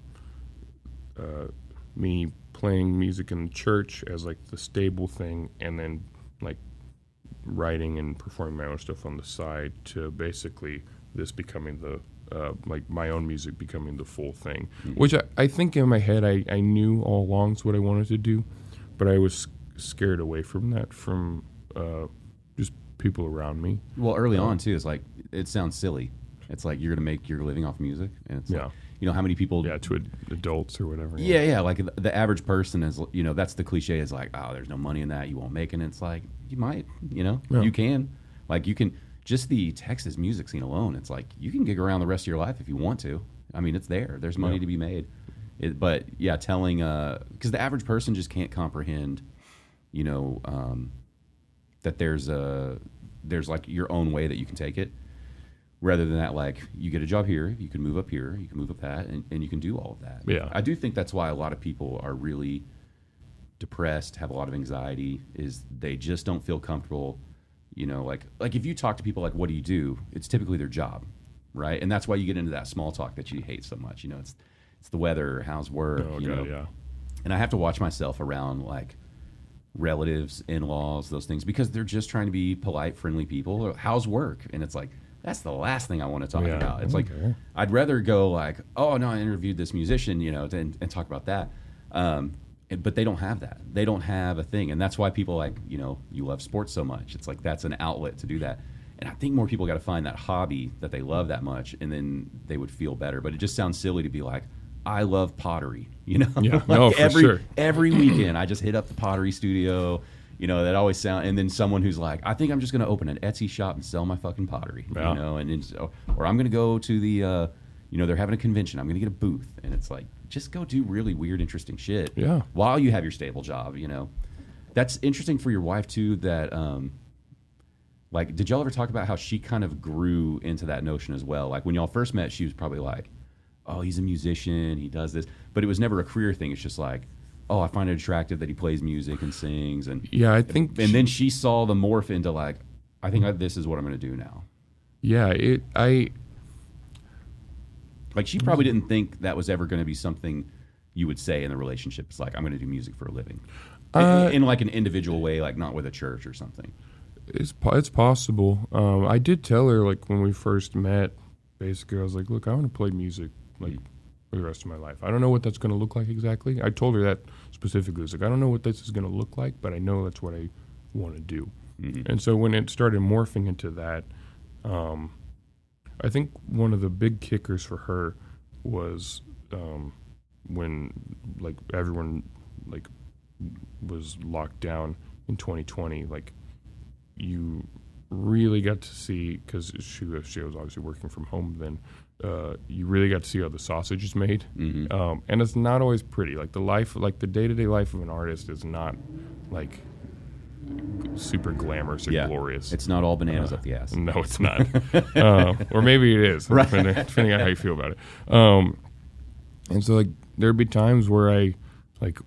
me playing music in the church as like the stable thing, and then like writing and performing my own stuff on the side, to basically this becoming the like my own music becoming the full thing, which I think in my head I knew all along is what I wanted to do, but I was scared away from that from just people around me. Well, early on too, it's like, it sounds silly. It's like you're gonna make your living off music, and it's like, you know how many people? Yeah, to adults or whatever. Yeah. Like the average person is, you know, that's the cliche, is like, oh, there's no money in that, you won't make it. And it's like, you might, you know, you can, like, you can. Just the Texas music scene alone, it's like you can gig around the rest of your life if you want to. I mean, it's there. There's money to be made. But yeah, telling, because the average person just can't comprehend, you know, that there's like your own way that you can take it, rather than that, like, you get a job here, you can move up here, you can move up that, and you can do all of that. Yeah. I do think that's why a lot of people are really depressed, have a lot of anxiety, is they just don't feel comfortable. You know, like if you talk to people like, what do you do? It's typically their job, right? And that's why you get into that small talk that you hate so much. You know, it's the weather, how's work, you know. Yeah. And I have to watch myself around like relatives, in-laws, those things, because they're just trying to be polite, friendly people. Or, how's work? And it's like, that's the last thing I want to talk about. It's like, I'd rather go like, oh no, I interviewed this musician, you know, and talk about that. But they don't have that. They don't have a thing. And that's why people, like, you know, you love sports so much. It's like that's an outlet to do that. And I think more people got to find that hobby that they love that much, and then they would feel better. But it just sounds silly to be like, I love pottery, you know? Yeah, like no, for sure. Every weekend I just hit up the pottery studio, you know, that always sound. And then someone who's like, I think I'm just going to open an Etsy shop and sell my fucking pottery, you know? And or I'm going to go to the, you know, they're having a convention, I'm going to get a booth. And it's like, just go do really weird, interesting shit while you have your stable job, you know. That's interesting for your wife, too, that, like, did y'all ever talk about how she kind of grew into that notion as well? Like, when y'all first met, she was probably like, oh, he's a musician, he does this. But it was never a career thing. It's just like, oh, I find it attractive that he plays music and sings. And yeah, I think... And then she saw the morph into, like, I think this is what I'm going to do now. Yeah, Like, she probably didn't think that was ever going to be something you would say in the relationship. It's like, I'm going to do music for a living. In like an individual way, like not with a church or something. It's possible. I did tell her, like, when we first met, basically, I was like, look, I want to play music, like, for the rest of my life. I don't know what that's going to look like exactly. I told her that specifically. I was like, I don't know what this is going to look like, but I know that's what I want to do. Mm-hmm. And so when it started morphing into that, I think one of the big kickers for her was when, like, everyone, like, was locked down in 2020. Like, you really got to see, because she was obviously working from home then, you really got to see how the sausage is made. Mm-hmm. And it's not always pretty. Like, the day-to-day life of an artist is not, like, super glamorous or glorious. It's not all bananas up the ass. No, it's not. Or maybe it is, right. depending on how you feel about it. And so, like, there'd be times where I, like,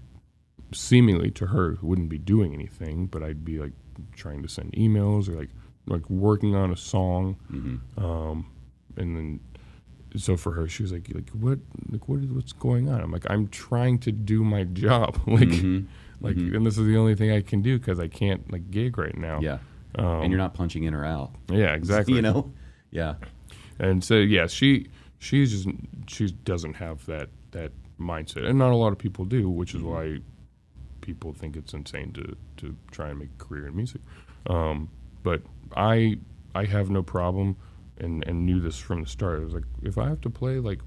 seemingly to her wouldn't be doing anything, but I'd be, like, trying to send emails or like working on a song. Mm-hmm. And then so for her, she was like what's going on? I'm like, I'm trying to do my job. Like, mm-hmm. like, mm-hmm. and this is the only thing I can do because I can't, like, gig right now. Yeah. And you're not punching in or out. Yeah, exactly. You know? Yeah. And so, yeah, she doesn't have that mindset. And not a lot of people do, which is why people think it's insane to try and make a career in music. But I have no problem and knew this from the start. I was like, if I have to play, like,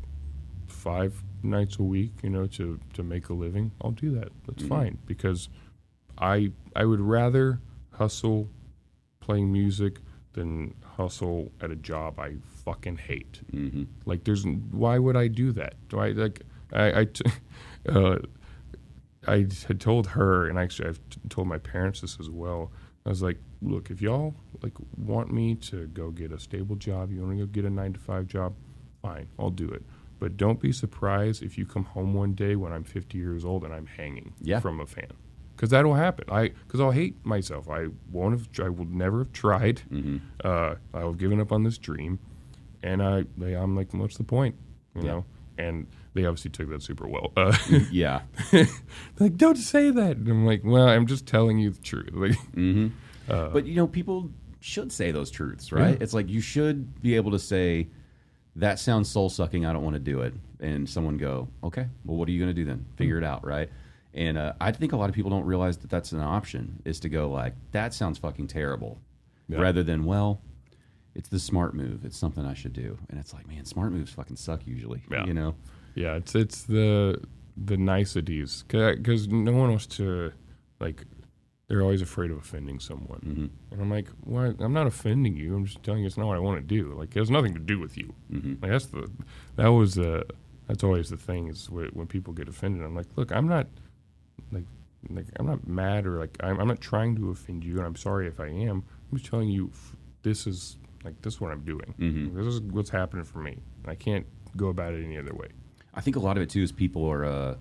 5 nights a week, you know, to make a living, I'll do that. That's fine, because I would rather hustle playing music than hustle at a job I fucking hate. Mm-hmm. Like, why would I do that? Do I like I had told her, and actually I've told my parents this as well. I was like, look, if y'all like want me to go get a stable job, you want to go get a 9-to-5 job, fine, I'll do it. But don't be surprised if you come home one day when I'm 50 years old and I'm hanging from a fan, because that'll happen. Because I'll hate myself. I will never have tried. Mm-hmm. I'll have given up on this dream, and I'm like, what's the point? You know? And they obviously took that super well. Yeah. Like, don't say that. And I'm like, well, I'm just telling you the truth. Like, mm-hmm. But, you know, people should say those truths, right? Yeah. It's like you should be able to say, that sounds soul-sucking, I don't want to do it. And someone go, okay, well, what are you going to do then? Figure it out, right? And I think a lot of people don't realize that that's an option, is to go like, that sounds fucking terrible. Yeah. Rather than, well, it's the smart move. It's something I should do. And it's like, man, smart moves fucking suck usually, you know? Yeah, it's the niceties. Because no one wants to, like, they're always afraid of offending someone. Mm-hmm. And I'm like, well, I'm not offending you. I'm just telling you it's not what I want to do. Like, it has nothing to do with you. Mm-hmm. Like, that's always the thing, is when people get offended. I'm like, look, I'm not, like I'm not mad, or like, I'm not trying to offend you, and I'm sorry if I am. I'm just telling you, this is what I'm doing. Mm-hmm. This is what's happening for me. I can't go about it any other way. I think a lot of it too is people are.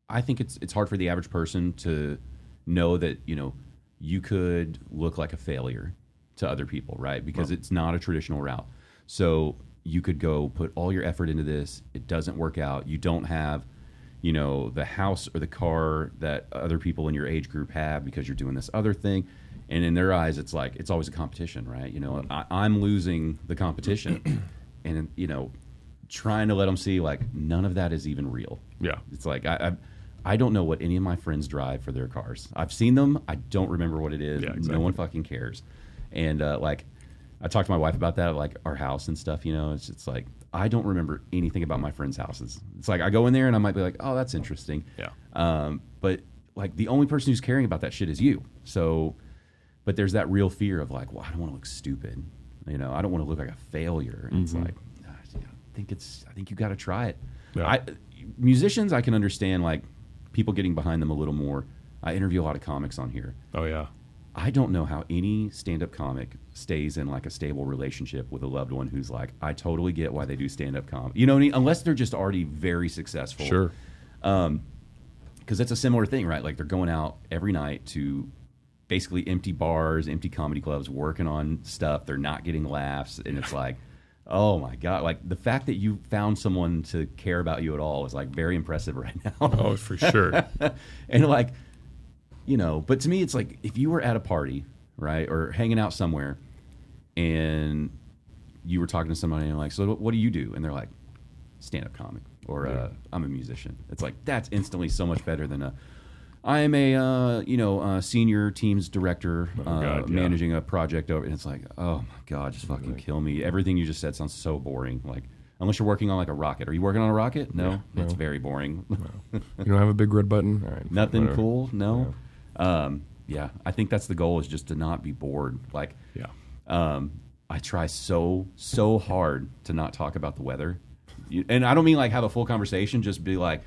I think it's hard for the average person to know that, you know, you could look like a failure to other people, right? Because it's not a traditional route. So you could go put all your effort into this. It doesn't work out. You don't have, you know, the house or the car that other people in your age group have because you're doing this other thing. And in their eyes, it's like, it's always a competition, right? You know, I'm losing the competition. And, you know, trying to let them see, like, none of that is even real. Yeah. It's like, I don't know what any of my friends drive for their cars. I've seen them. I don't remember what it is. Yeah, exactly. No one fucking cares. And, like, I talked to my wife about that, like, our house and stuff, you know. It's like, I don't remember anything about my friends' houses. It's like, I go in there and I might be like, oh, that's interesting. Yeah. But, like, the only person who's caring about that shit is you. So... But there's that real fear of like, well, I don't want to look stupid, you know. I don't want to look like a failure. And it's like, I think you got to try it. Yeah. Musicians, I can understand like people getting behind them a little more. I interview a lot of comics on here. Oh yeah. I don't know how any stand-up comic stays in like a stable relationship with a loved one who's like, I totally get why they do stand-up comedy. You know what I mean? Unless they're just already very successful. Sure. Because it's a similar thing, right? Like they're going out every night to basically empty bars, empty comedy clubs, working on stuff. They're not getting laughs. And it's like, oh my God. Like the fact that you found someone to care about you at all is like very impressive right now. Oh, for sure. And like, you know, but to me, it's like if you were at a party, right, or hanging out somewhere and you were talking to somebody and like, so what do you do? And they're like, stand-up comic, or I'm a musician. It's like, that's instantly so much better than I am a senior teams director managing a project over, and it's like, oh my God, just fucking kill me. Everything you just said sounds so boring. Like, unless you're working on like a rocket. Are you working on a rocket? No, it's very boring. No. You don't have a big red button? All right, nothing whatever. Cool? No. Yeah, I think that's the goal, is just to not be bored. Like, I try so hard to not talk about the weather. And I don't mean like have a full conversation, just be like,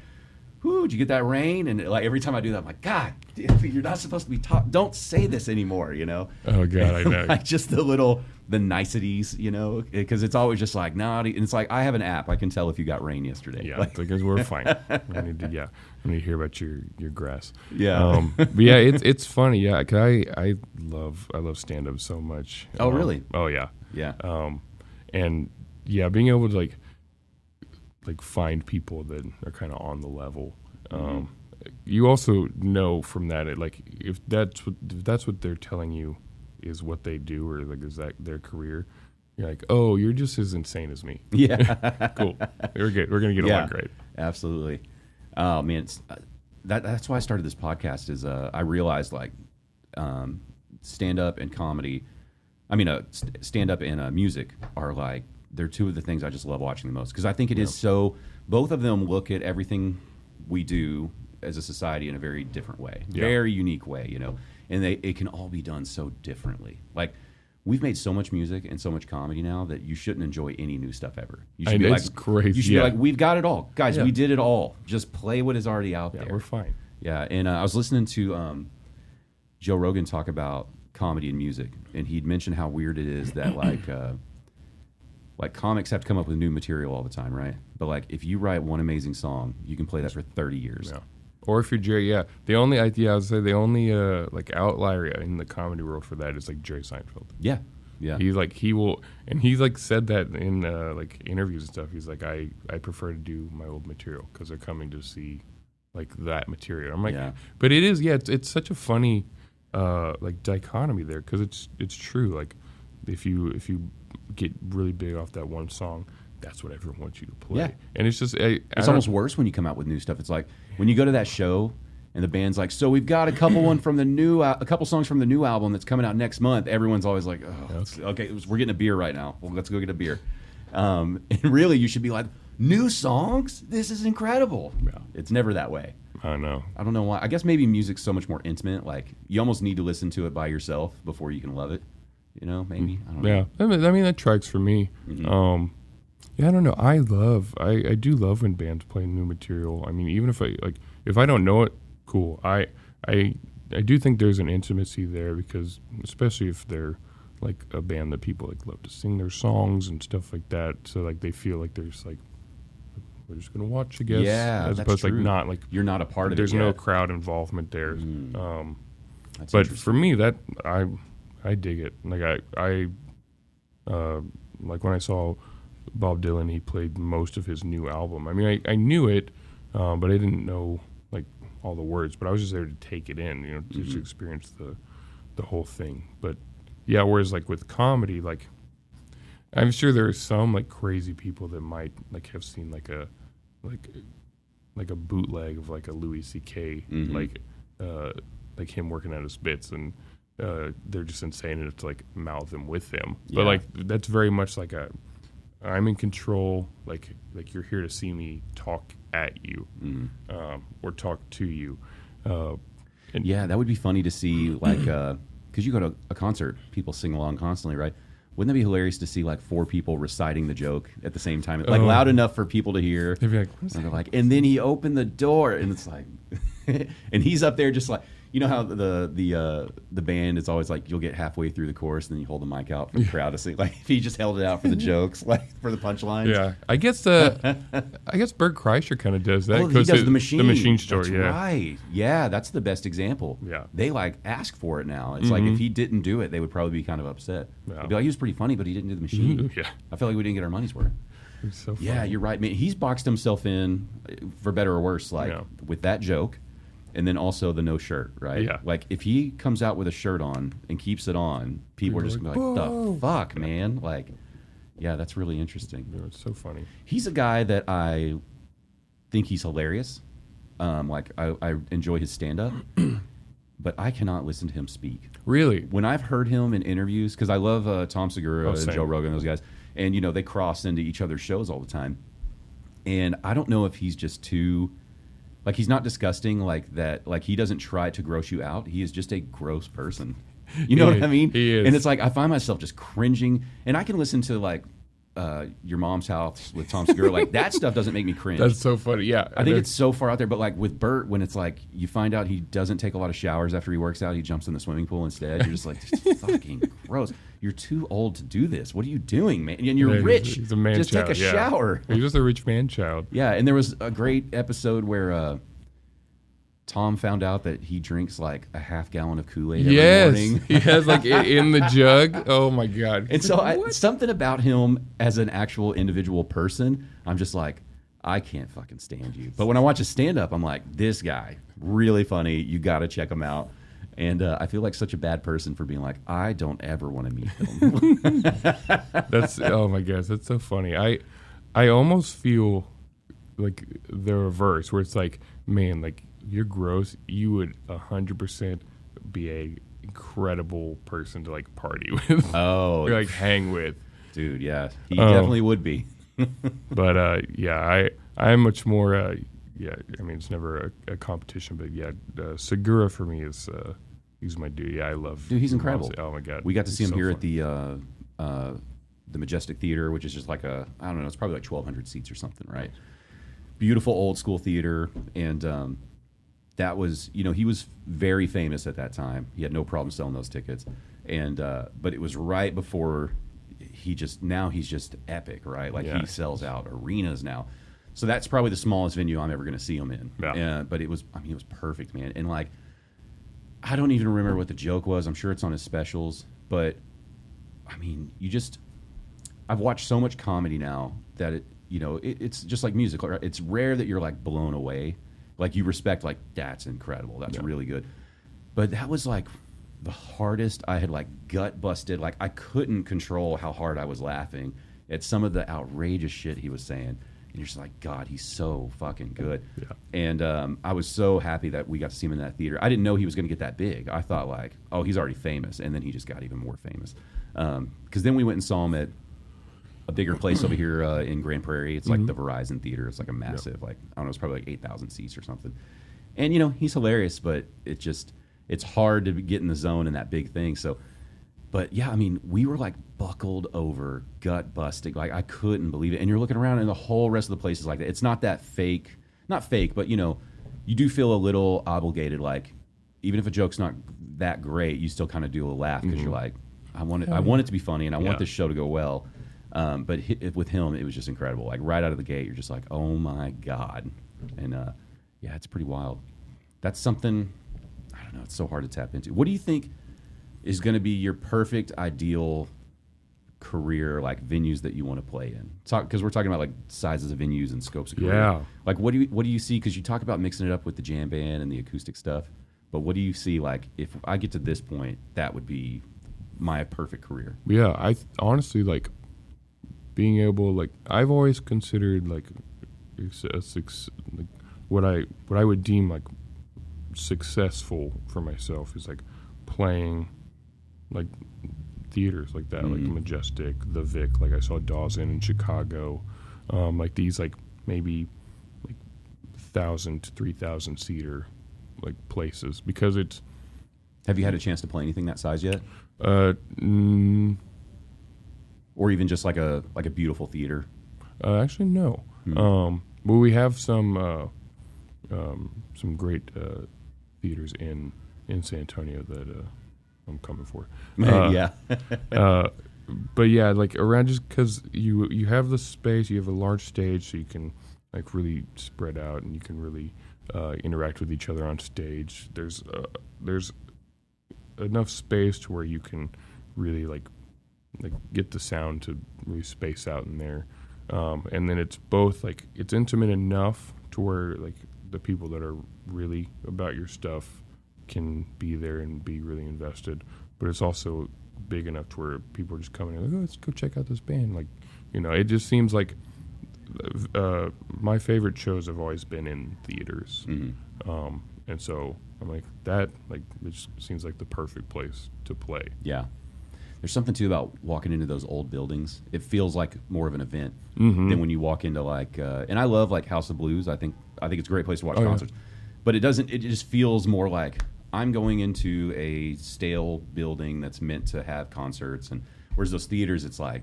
whoo, did you get that rain? And like every time I do that, I'm like, God, you're not supposed to be don't say this anymore, you know? Oh God, I know. Like just the niceties, you know, because it's always just like, nah, and it's like, I have an app, I can tell if you got rain yesterday. Yeah, like, because we're fine. I need to hear about your grass. Yeah. But yeah, it's funny. Yeah, cause I love stand up so much. Oh really? Oh yeah. Yeah. And yeah, being able to like find people that are kind of on the level. You also know from that, if that's what they're telling you is what they do, or like is that their career, you're like, oh, you're just as insane as me. Yeah. Cool. We're good. We're gonna get along great. Absolutely. Oh man, that's why I started this podcast. Is I realized like stand up and comedy. I mean, stand up and music are like, they're two of the things I just love watching the most, because I think it is so. Both of them look at everything we do as a society in a very different way, very unique way, you know. And it can all be done so differently. Like we've made so much music and so much comedy now that you shouldn't enjoy any new stuff ever. You should be it's like, crazy. You should be like, we've got it all. Guys, Yeah. we did it all. Just play what is already out there. We're fine. Yeah, and I was listening to Joe Rogan talk about comedy and music, and he'd mentioned how weird it is that like comics have to come up with new material all the time, right? But like if you write one amazing song, you can play that for 30 years. Yeah. Or if you're Jerry, the only I would say the only like outlier in the comedy world for that is like Jerry Seinfeld. Yeah, yeah. He's like he will, and he's like said that in like interviews and stuff. He's like I prefer to do my old material because they're coming to see like that material. I'm like, but it is it's such a funny like dichotomy there because it's true. Like if you get really big off that one song, that's what everyone wants you to play. Yeah. And it's just it's almost worse when you come out with new stuff. It's like when you go to that show and the band's like, so we've got a couple songs from the new album that's coming out next month. Everyone's always like, oh, okay, we're getting a beer right now. Well, let's go get a beer. And really, you should be like, new songs? This is incredible. Yeah. It's never that way. I know. I don't know why. I guess maybe music's so much more intimate. Like you almost need to listen to it by yourself before you can love it. You know, maybe. I don't know. Yeah, I mean that tracks for me. Mm-hmm. Yeah, I don't know. I do love when bands play new material. I mean, even if I don't know it, cool. I do think there's an intimacy there because especially if they're like a band that people like love to sing their songs and stuff like that. So like they feel like there's like we're just gonna watch, I guess. Yeah, as opposed to like not like you're not a part of it. There's no crowd involvement there. But for me, that I dig it. Like I like when I saw Bob Dylan, he played most of his new album. I mean, I knew it, but I didn't know like all the words. But I was just there to take it in, you know, just experience the whole thing. But yeah, whereas like with comedy, like I'm sure there are some like crazy people that might like have seen like a bootleg of like a Louis C.K. Like him working out his bits and. They're just insane enough to like mouth him with him, but like that's very much like I'm in control. Like you're here to see me talk at you, or talk to you. And that would be funny to see. Like, because you go to a concert, people sing along constantly, right? Wouldn't that be hilarious to see like 4 people reciting the joke at the same time, like loud enough for people to hear? They'd be like, and they're like, and then he opened the door, and it's like, and he's up there just like. You know how the band is always like you'll get halfway through the chorus and then you hold the mic out for the crowd to see. Like if he just held it out for the jokes, like for the punchlines. Yeah, I guess Bert Kreischer kind of does that. He does the Machine Story. That's right. Yeah, that's the best example. Yeah, they like ask for it now. It's like if he didn't do it, they would probably be kind of upset. Yeah. They'd be like, he was pretty funny, but he didn't do the Machine. Yeah, I feel like we didn't get our money's worth. It's so funny. Yeah, you're right, man. He's boxed himself in, for better or worse, like with that joke. And then also the no shirt, right? Yeah. Like if he comes out with a shirt on and keeps it on, people are just going to be like, the fuck, man? Like, yeah, that's really interesting. Yeah, it's so funny. He's a guy that I think he's hilarious. Like I enjoy his stand-up, but I cannot listen to him speak. Really? When I've heard him in interviews, because I love Tom Segura and Joe Rogan, those guys, and, you know, they cross into each other's shows all the time. And I don't know if he's just too... Like, he's not disgusting like that. Like, he doesn't try to gross you out. He is just a gross person. You know what I mean? He is. And it's like, I find myself just cringing. And I can listen to, like, Your Mom's House with Tom Segura. Like, that stuff doesn't make me cringe. That's so funny. Yeah. I think it's so far out there. But, like, with Bert, when it's like, you find out he doesn't take a lot of showers after he works out, he jumps in the swimming pool instead. You're just like, this is fucking gross. You're too old to do this. What are you doing, man? And you're rich. He's a man just child. take a shower. He's just a rich man child. Yeah, and there was a great episode where Tom found out that he drinks like a half gallon of Kool-Aid every morning. He has like in the jug. Oh my God. And so something about him as an actual individual person, I'm just like, I can't fucking stand you. But when I watch a stand-up, I'm like, this guy, really funny. You got to check him out. And I feel like such a bad person for being like, I don't ever want to meet him. That's oh my gosh, that's so funny. I almost feel like the reverse, where it's like, man, like you're gross. You would 100% be a incredible person to like party with. Oh, or like hang with, dude. Yeah, he definitely would be. But yeah, I'm much more. Yeah, I mean it's never a competition, but yeah, Segura for me is He's my dude. Yeah, I love. Dude, he's incredible. Oh my god, we got to see him so here fun. at the Majestic Theater, which is just like I don't know, it's probably like 1,200 seats or something, right? Beautiful old school theater, and that was, he was very famous at that time. He had no problem selling those tickets, and but it was right before he's just epic, right? Like he sells out arenas now. So that's probably the smallest venue I'm ever going to see him in. Yeah. But it was perfect, man. And like, I don't even remember what the joke was. I'm sure it's on his specials, but I mean, I've watched so much comedy now that it's just like music. Right? It's rare that you're like blown away. Like you respect, like, that's incredible. That's really good. But that was like the hardest. I had like gut busted. Like I couldn't control how hard I was laughing at some of the outrageous shit he was saying. And you're just like, God, he's so fucking good. Yeah. And I was so happy that we got to see him in that theater. I didn't know he was going to get that big. I thought like, oh, he's already famous. And then he just got even more famous. Because then we went and saw him at a bigger place over here in Grand Prairie. It's like the Verizon Theater. It's like a massive, like, I don't know, it's probably like 8,000 seats or something. And, he's hilarious, but it's hard to get in the zone in that big thing. So, but yeah, I mean, we were like buckled over, gut busting. Like I couldn't believe it. And you're looking around and the whole rest of the place is like that. It's not that fake, not fake, but you do feel a little obligated. Like even if a joke's not that great, you still kind of do a laugh because you're like, I want it to be funny and I want this show to go well. But with him, it was just incredible. Like right out of the gate, you're just like, oh my God. And yeah, it's pretty wild. That's something, I don't know, it's so hard to tap into. What do you think is going to be your perfect ideal career, like venues that you want to play in? Because we're talking about like sizes of venues and scopes of career. Yeah. Like what do you see? Because you talk about mixing it up with the jam band and the acoustic stuff. But what do you see, like, if I get to this point, that would be my perfect career? Yeah, I honestly, like, being able, like, I've always considered, like, what I would deem, like, successful for myself is, like, playing, like, theaters like that, like Majestic, the Vic, like I saw Dawson in Chicago, like these, like, maybe, like, 1,000 to 3,000 seater, like, places, because it's... Have you had a chance to play anything that size yet? Or even just like a beautiful theater? Actually, no. Well, we have some great theaters in San Antonio that I'm coming for. Yeah. But yeah, like around, just because you have the space, you have a large stage, so you can like really spread out and you can really interact with each other on stage. There's enough space to where you can really like get the sound to really space out in there, and then it's both like it's intimate enough to where like the people that are really about your stuff can be there and be really invested, but it's also big enough to where people are just coming in like, oh, let's go check out this band. Like, it just seems like my favorite shows have always been in theaters. And so I'm like, that, like, it just seems like the perfect place to play. Yeah. There's something, too, about walking into those old buildings. It feels like more of an event than when you walk into, like, and I love, like, House of Blues. I think it's a great place to watch concerts. Yeah. But it just feels more like I'm going into a stale building that's meant to have concerts. And whereas those theaters, it's like,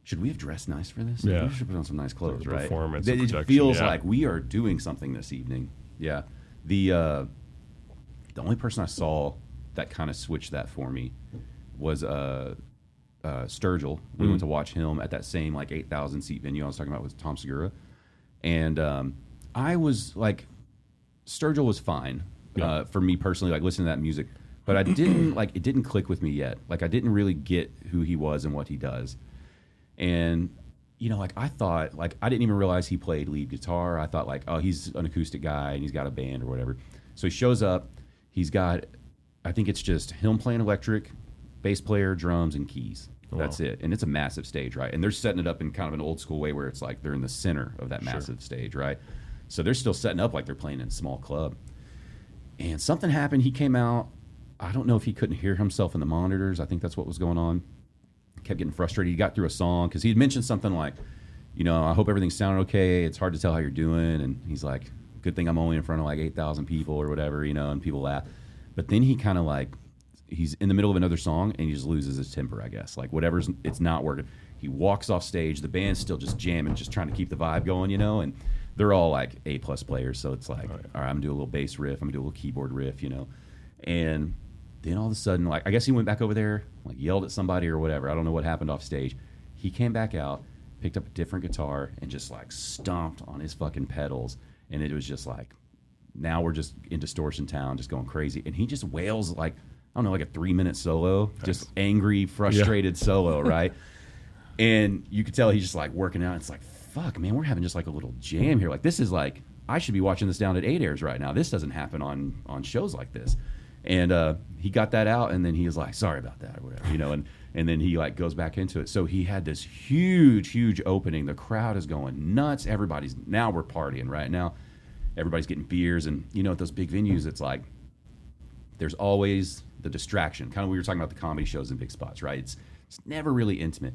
should we have dressed nice for this? Yeah. We should put on some nice clothes, right? Performance, it feels like we are doing something this evening. Yeah. The only person I saw that kind of switched that for me was Sturgill. We went to watch him at that same like 8,000 seat venue I was talking about with Tom Segura, and I was like, Sturgill was fine for me personally, like listening to that music, but I didn't like it didn't click with me yet. Like I didn't really get who he was and what he does, and like I thought, like I didn't even realize he played lead guitar. I thought like, oh, he's an acoustic guy and he's got a band or whatever. So he shows up. He's got, I think it's just him playing electric, bass player, drums, and keys. That's it. And it's a massive stage, right? And they're setting it up in kind of an old school way where it's like they're in the center of that massive stage, right? So they're still setting up like they're playing in a small club. And something happened. He came out. I don't know if he couldn't hear himself in the monitors. I think that's what was going on. Kept getting frustrated. He got through a song because he had mentioned something like, I hope everything's sounding okay. It's hard to tell how you're doing. And he's like, good thing I'm only in front of like 8,000 people or whatever, and people laugh. But then he kind of like, he's in the middle of another song and he just loses his temper, I guess. Like whatever's, it's not working. He walks off stage. The band's still just jamming, just trying to keep the vibe going, you know. And they're all like A+ players, so it's like, all right, I'm gonna do a little bass riff, I'm gonna do a little keyboard riff, you know. And then all of a sudden, like, I guess he went back over there, like yelled at somebody or whatever. I don't know what happened off stage. He came back out, picked up a different guitar, and just like stomped on his fucking pedals. And it was just like, now we're just in Distortion Town, just going crazy. And he just wails like, I don't know, like a 3-minute solo, just angry, frustrated solo, right? And you could tell he's just like working out. It's like, fuck, man, we're having just like a little jam here. Like, this is like, I should be watching this down at 8 Airs right now. This doesn't happen on shows like this. And he got that out, and then he was like, sorry about that or whatever, you know, and then he like goes back into it. So he had this huge opening. The crowd is going nuts. Now we're partying right now. Everybody's getting beers, and you know, at those big venues, it's like there's always the distraction. Kind of, we were talking about the comedy shows in big spots, right? It's never really intimate.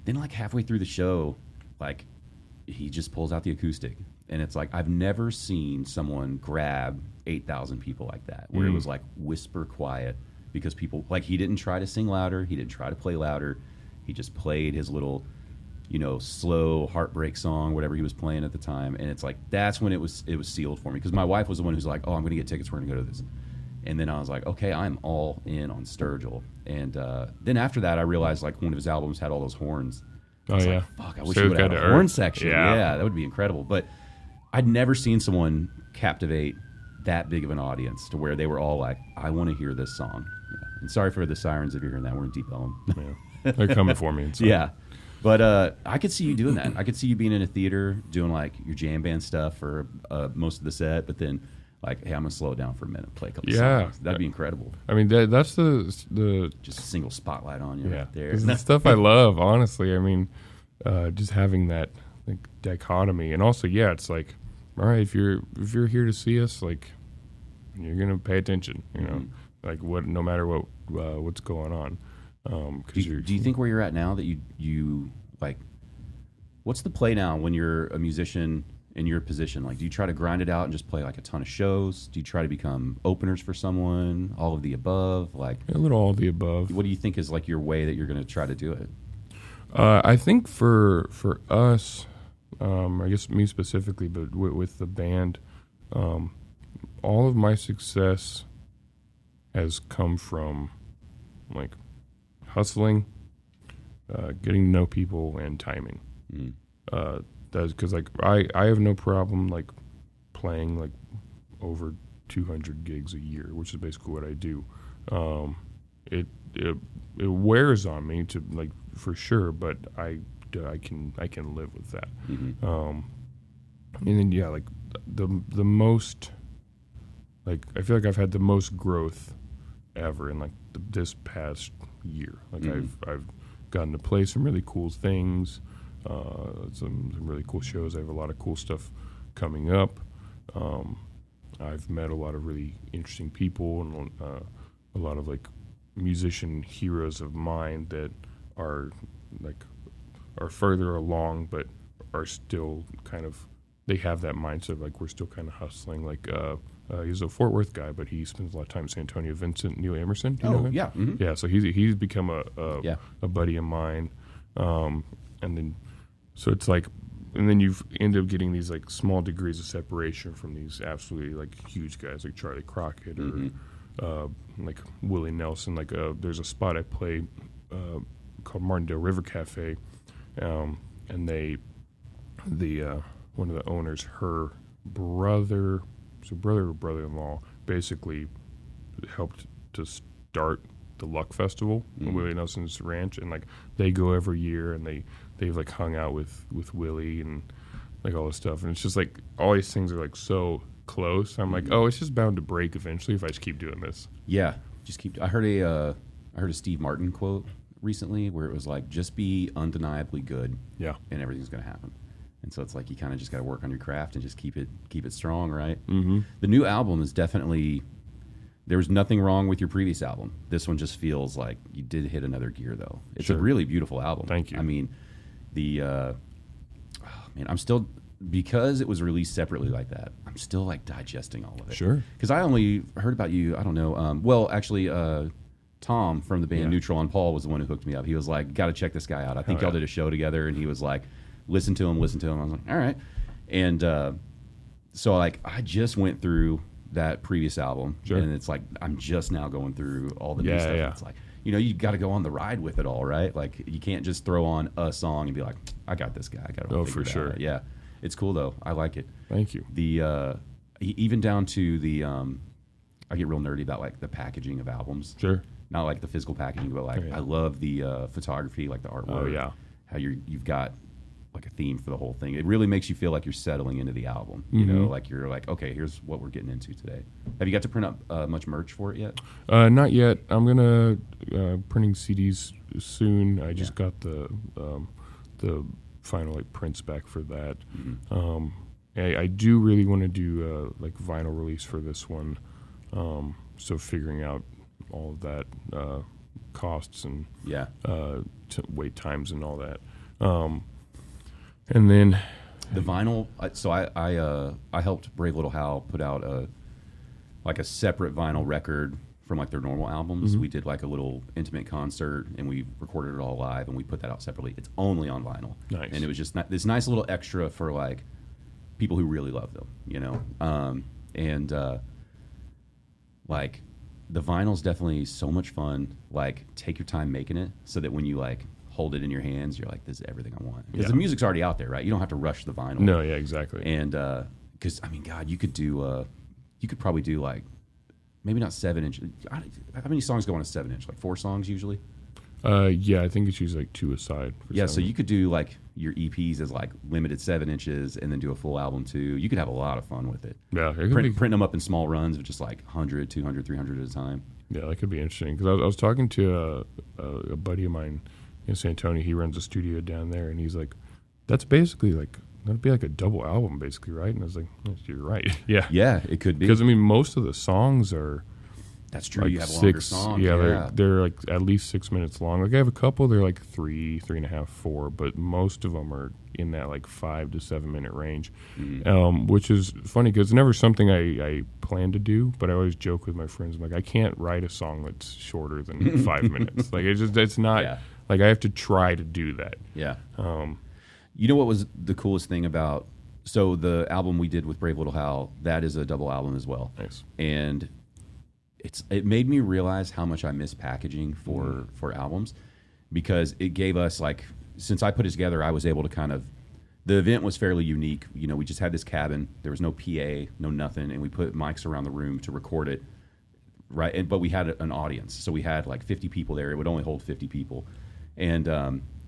Then like halfway through the show, like he just pulls out the acoustic, and it's like, I've never seen someone grab 8,000 people like that, where it was like whisper quiet, because people, like, he didn't try to sing louder, he didn't try to play louder, he just played his little, you know, slow heartbreak song, whatever he was playing at the time. And it's like, that's when it was sealed for me, because my wife was the one who's like, oh, I'm gonna get tickets, we're gonna go to this. And then I was like, okay, I'm all in on Sturgill. And then after that, I realized like one of his albums had all those horns. Oh yeah, like, fuck, I wish he would have had a horn section. Yeah, that would be incredible. But I'd never seen someone captivate that big of an audience to where they were all like, I want to hear this song. Yeah. And sorry for the sirens if you're hearing that. We're in Deep Ellum. Yeah. They're coming for me. Inside. Yeah. But I could see you doing that. I could see you being in a theater doing like your jam band stuff for most of the set, but then like, hey, I'm going to slow it down for a minute, play a couple songs. That'd be incredible. I mean, that's the just a single spotlight on you right there. It's the stuff I love, honestly. I mean, just having that like dichotomy. And also, yeah, it's like, all right, if you're here to see us, like, you're gonna pay attention, you know, like no matter what's going on. Do you think where you're at now that you like, what's the play now when you're a musician in your position? Like, do you try to grind it out and just play like a ton of shows? Do you try to become openers for someone? All of the above? Like a little all of the above. What do you think is like your way that you're gonna try to do it? I think for us, I guess me specifically, but with the band, all of my success has come from like hustling, getting to know people, and timing. That's because like I have no problem like playing like over 200 gigs a year, which is basically what I do. It wears on me to like for sure, but I can live with that. And then yeah, like the most, like I feel like I've had the most growth ever in like this past year. Like I've gotten to play some really cool things, some really cool shows. I have a lot of cool stuff coming up. I've met a lot of really interesting people and a lot of like musician heroes of mine that are further along, but are still kind of, they have that mindset of like, we're still kind of hustling. Like he's a Fort Worth guy, but he spends a lot of time in San Antonio. Vincent Neil Emerson, do you know him? Yeah. Yeah, so he's become a buddy of mine. And then so it's like, and then you've ended up getting these like small degrees of separation from these absolutely like huge guys like Charlie Crockett or like Willie Nelson. Like there's a spot I play called Martindale River Cafe, and one of the owners, her brother or brother-in-law, basically helped to start the Luck Festival at Willie Nelson's ranch, and like they go every year, and they've like hung out with Willie and like all this stuff, and it's just like all these things are like so close. I'm like, oh, it's just bound to break eventually if I just keep doing this. Yeah, just keep. I heard a Steve Martin quote recently where it was like, just be undeniably good, and everything's gonna happen. And so it's like you kind of just got to work on your craft and just keep it strong, right? The new album is definitely, there was nothing wrong with your previous album. This one just feels like you did hit another gear, though. It's a really beautiful album. Thank you. I mean, man, I'm still because it was released separately like that, I'm still like digesting all of it. Sure. Because I only heard about you, I don't know. Well, actually, Tom from the band Neutral and Paul was the one who hooked me up. He was like, got to check this guy out. I think y'all did a show together, and he was like, listen to him. I was like, all right. And so like I just went through that previous album, and it's like I'm just now going through all the new stuff. Yeah. It's like, you know, you got to go on the ride with it all, right? Like you can't just throw on a song and be like, I got this guy. I got to figure it out. Yeah, it's cool though. I like it. Thank you. The even down to the I get real nerdy about like the packaging of albums. Sure. Not like the physical packaging, but like I love the photography, like the artwork. Oh yeah. How you've got like a theme for the whole thing. It really makes you feel like you're settling into the album. You know, like you're like, okay, here's what we're getting into today. Have you got to print up much merch for it yet? Not yet. I'm gonna printing CDs soon. I just got the final like prints back for that. I do really want to do like vinyl release for this one. So figuring out all of that costs and wait times and all that. And then the vinyl. So I helped Brave Little Hal put out a separate vinyl record from like their normal albums. We did like a little intimate concert, and we recorded it all live, and we put that out separately. It's only on vinyl. Nice. And it was just this nice little extra for like people who really love them, you know. Like the vinyl's definitely so much fun. Like take your time making it, so that when you like hold it in your hands, you're like, this is everything I want. Because the music's already out there, right? You don't have to rush the vinyl. No, yeah, exactly. And because I mean, God, you could probably do like maybe not 7-inch. How many songs go on a 7-inch? Like 4 songs usually. Yeah, I think it's usually like 2 aside. So you could do like your EPs as like limited 7 inches, and then do a full album too. You could have a lot of fun with it. Yeah, printing them up in small runs of just like 100, 200, 300 at a time. Yeah, that could be interesting. Because I was talking to a buddy of mine in San Antonio. He runs a studio down there, and he's like, that's basically like, that'd be like a double album basically, right? And I was like, yes, you're right. Yeah, it could be. Because I mean, most of the songs are, that's true. Like you have longer songs. Yeah, they're like at least 6 minutes long. Like I have a couple, they're like 3.5, 4, but most of them are in that like 5 to 7 minute range, which is funny because it's never something I plan to do. But I always joke with my friends, I'm like, I can't write a song that's shorter than 5 minutes. Like it's not like I have to try to do that. Yeah. You know what was the coolest thing about? So the album we did with Brave Little Hal, that is a double album as well. Nice. And it made me realize how much I miss packaging for albums, because it gave us like, since I put it together, I was able to kind of, the event was fairly unique. You know, we just had this cabin, there was no PA, no nothing, and we put mics around the room to record it, right? But we had an audience, so we had like 50 people there. It would only hold 50 people, and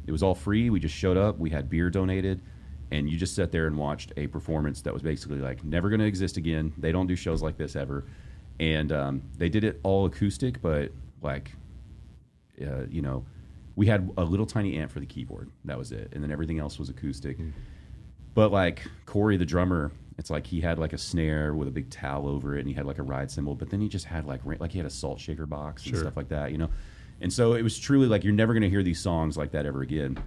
it was all free. We just showed up, we had beer donated, and you just sat there and watched a performance that was basically like never going to exist again. They don't do shows like this ever. And they did it all acoustic, but like, you know, we had a little tiny amp for the keyboard. That was it. And then everything else was acoustic. But like Corey, the drummer, it's like he had like a snare with a big towel over it, and he had like a ride cymbal, but then he just had like he had a salt shaker box and stuff like that, you know? And so it was truly like, you're never going to hear these songs like that ever again.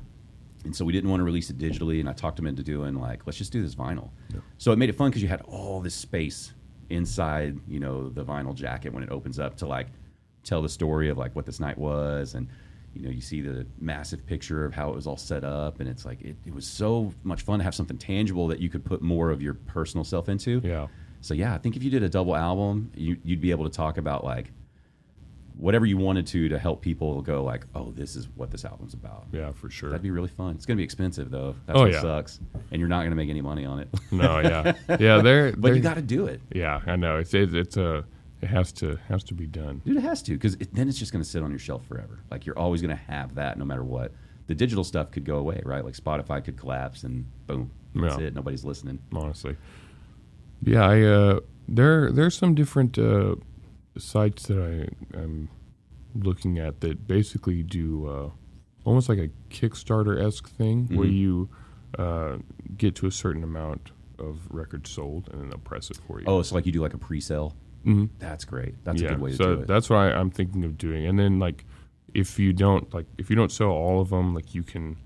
And so we didn't want to release it digitally, and I talked him into doing like, let's just do this vinyl. Yeah. So it made it fun because you had all this space inside, you know, the vinyl jacket when it opens up to like tell the story of like what this night was, and you know, you see the massive picture of how it was all set up, and it's like it was so much fun to have something tangible that you could put more of your personal self into. Yeah. So yeah, I think if you did a double album, you'd be able to talk about like whatever you wanted to help people go like, oh, this is what this album's about. Yeah, for sure. That'd be really fun. It's gonna be expensive though. That's what sucks, and you're not gonna make any money on it. No, yeah, but you got to do it. Yeah, I know. It has to be done. Dude, it has to, because then it's just gonna sit on your shelf forever. Like you're always gonna have that, no matter what. The digital stuff could go away, right? Like Spotify could collapse, and boom, that's it. Nobody's listening. Honestly, yeah. There's some different sites that I'm looking at that basically do almost like a Kickstarter-esque thing, where you get to a certain amount of records sold, and then they'll press it for you. Oh, so like you do like a pre-sale? Mm-hmm. That's great. That's a good way to do it. So that's what I'm thinking of doing. And then like if you don't sell all of them, like you can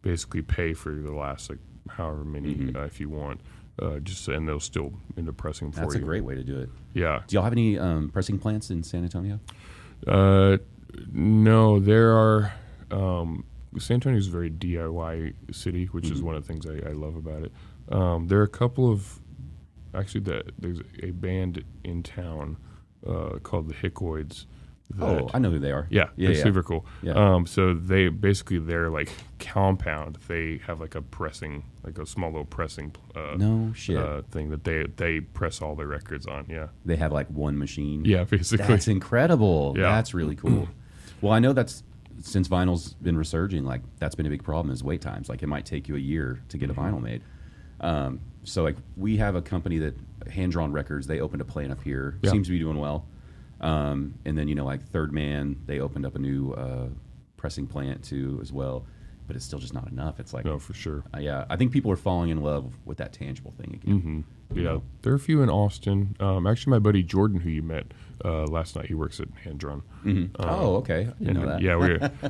basically pay for the last like however many if you want. And they'll still end up pressing for you. That's a great way to do it. Yeah. Do y'all have any pressing plants in San Antonio? No, there are. San Antonio is a very DIY city, which is one of the things I love about it. There are a couple of there's a band in town called the Hickoids. I know who they are. Yeah, they're super cool. Yeah. So they basically their like compound, they have like a small little pressing no shit thing that they press all their records on. Yeah, they have like one machine. Yeah, basically. That's incredible. Yeah. That's really cool. Well, I know that's since vinyl's been resurging, like that's been a big problem is wait times. Like it might take you a year to get a vinyl made. So like we have a company that Hand Drawn Records, they opened a plant up here. Yeah. Seems to be doing well. And then, like Third Man, they opened up a new pressing plant too as well. But it's still just not enough. It's like, no, for sure. Yeah, I think people are falling in love with that tangible thing again. Mm-hmm. Yeah, there are a few in Austin. Actually, my buddy Jordan, who you met last night, he works at Hand Drawn. Mm-hmm. Okay, I didn't know that. Yeah,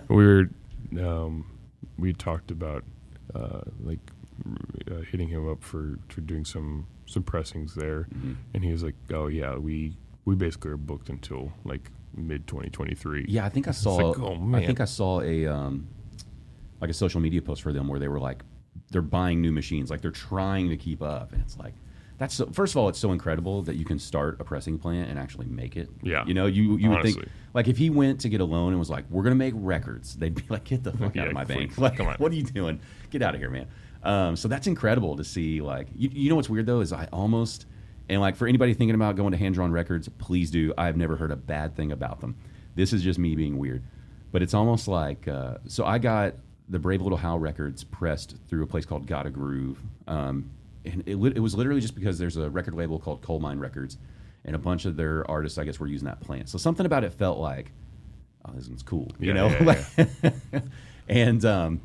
we we talked about hitting him up for doing some pressings there, and he was like, "Oh yeah, we basically are booked until like mid 2023." Yeah, I think I saw. Like, oh, man. I think I saw a like a social media post for them where they were like, they're buying new machines, like they're trying to keep up, and it's like, that's so, first of all, it's so incredible that you can start a pressing plant and actually make it. Yeah, you would think, like if he went to get a loan and was like, we're gonna make records, they'd be like, get the fuck out of my bank. Like, come on, what are you doing? Get out of here, man. So that's incredible to see. Like, you know what's weird though is I almost, and like for anybody thinking about going to Hand Drawn Records, please do. I've never heard a bad thing about them. This is just me being weird, but it's almost like so I got the Brave Little How records pressed through a place called Gotta Groove, and it was literally just because there's a record label called Coal Mine Records, and a bunch of their artists, I guess, were using that plant. So something about it felt like, oh, this one's cool, you know. Yeah. And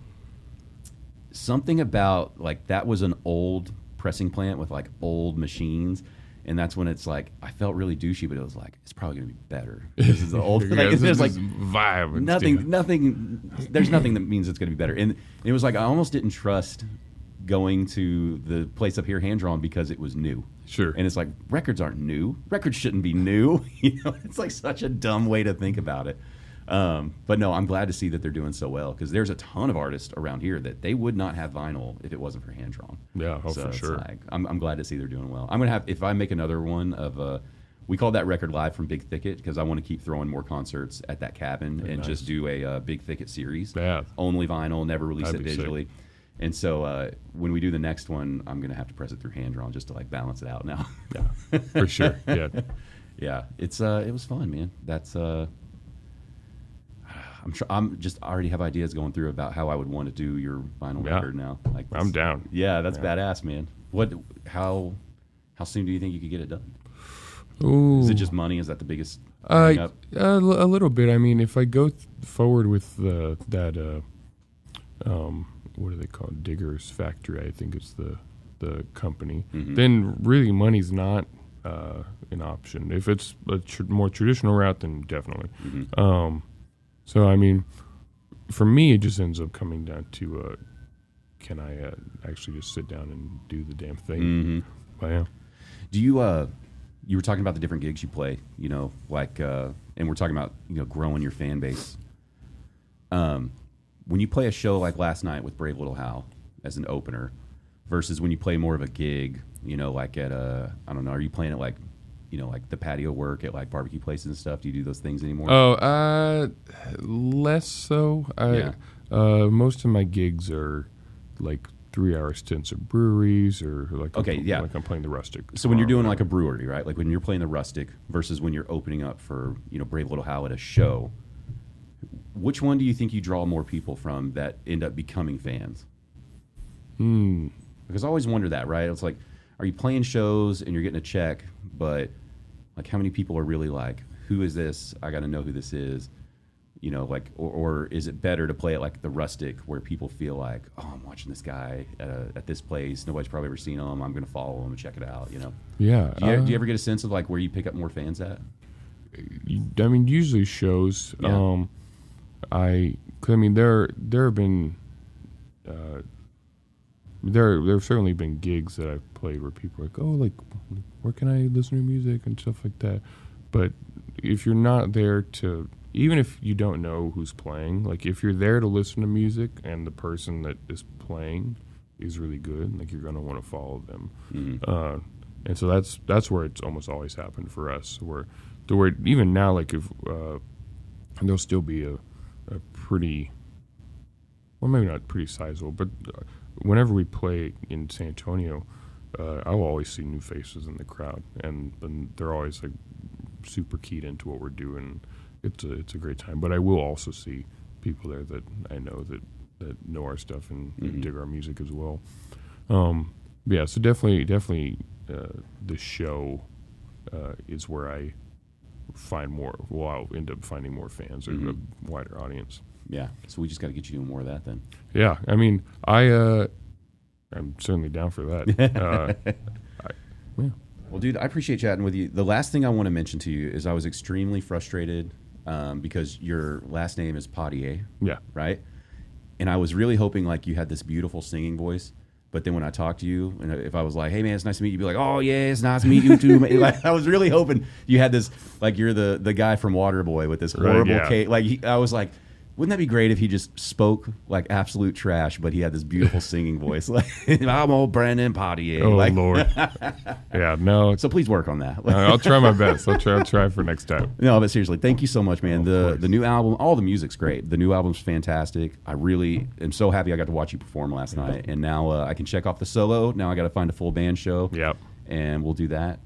something about like that was an old pressing plant with like old machines. And that's when it's like I felt really douchey, but it was like it's probably gonna be better. This is the old. Like, there's like vibe. Nothing. There's nothing that means it's gonna be better. And it was like I almost didn't trust going to the place up here, Hand Drawn, because it was new. Sure. And it's like records aren't new. Records shouldn't be new. It's like such a dumb way to think about it. But no, I'm glad to see that they're doing so well because there's a ton of artists around here that they would not have vinyl if it wasn't for Hand Drawn. Yeah, so for sure. Like, I'm glad to see they're doing well. I'm gonna have, if I make another one of we call that record live from Big Thicket because I want to keep throwing more concerts at that cabin and just do a Big Thicket series. Yeah. Only vinyl, never release That'd it digitally. Sick. And so when we do the next one, I'm gonna have to press it through Hand Drawn just to like balance it out now. Yeah, for sure. Yeah. Yeah. It was fun, man. That's I'm just I already have ideas going through about how I would want to do your vinyl record now. Like I'm down. Yeah, that's badass, man. How soon do you think you could get it done? Ooh. Is it just money? Is that the biggest hang up? A little bit. I mean, if I go forward with what do they call it? Diggers Factory, I think it's the company. Mm-hmm. Then really money's not an option. If it's a more traditional route, then definitely. Mm-hmm. So, I mean, for me, it just ends up coming down to can I actually just sit down and do the damn thing? Mm-hmm. But, yeah. Do you were talking about the different gigs you play, like, and we're talking about, growing your fan base. When you play a show like last night with Brave Little How as an opener versus when you play more of a gig, like at I don't know, are you playing at like, like the patio work at like barbecue places and stuff? Do you do those things anymore? Oh, less so. Most of my gigs are like 3-hour stints at breweries or like like I'm playing the Rustic. So when you're doing like a brewery, right? Like when you're playing the Rustic versus when you're opening up for Brave Little How at a show, which one do you think you draw more people from that end up becoming fans? Because I always wonder that, right? It's like, are you playing shows and you're getting a check, but like how many people are really like, who is this? I got to know who this is. Like, or is it better to play at like the Rustic where people feel like, oh, I'm watching this guy at this place. Nobody's probably ever seen him. I'm going to follow him and check it out, Yeah. Do you ever get a sense of like where you pick up more fans at? I mean, usually shows. Yeah. There have been There've certainly been gigs that I've played where people are like, oh, like, where can I listen to music and stuff like that. But if you're not there to, even if you don't know who's playing, like if you're there to listen to music and the person that is playing is really good, like you're gonna want to follow them. Mm-hmm. And so that's where it's almost always happened for us. Where even now, like if there'll still be a pretty, well, maybe not pretty sizable, but whenever we play in San Antonio, I will always see new faces in the crowd, and they're always like super keyed into what we're doing. It's a great time. But I will also see people there that I know that know our stuff and dig our music as well. Yeah, so definitely the show is where I find more. Well, I'll end up finding more fans or a wider audience. Yeah, so we just got to get you doing more of that then. Yeah, I mean, I'm certainly down for that. Yeah. Well, dude, I appreciate chatting with you. The last thing I want to mention to you is I was extremely frustrated because your last name is Padier. Yeah. Right? And I was really hoping like you had this beautiful singing voice. But then when I talked to you, and if I was like, hey, man, it's nice to meet you, you'd be like, oh, yeah, it's nice to meet you too, man. Like, I was really hoping you had this, like you're the guy from Waterboy with this horrible cake. Like, I was like, wouldn't that be great if he just spoke like absolute trash, but he had this beautiful singing voice? Like, I'm old Brandon Padier. Oh, like, Lord. Yeah, no. So please work on that. I'll try my best. I'll try for next time. No, but seriously, thank you so much, man. The new album, all the music's great. The new album's fantastic. I really am so happy I got to watch you perform last night. And now I can check off the solo. Now I got to find a full band show. Yep. And we'll do that.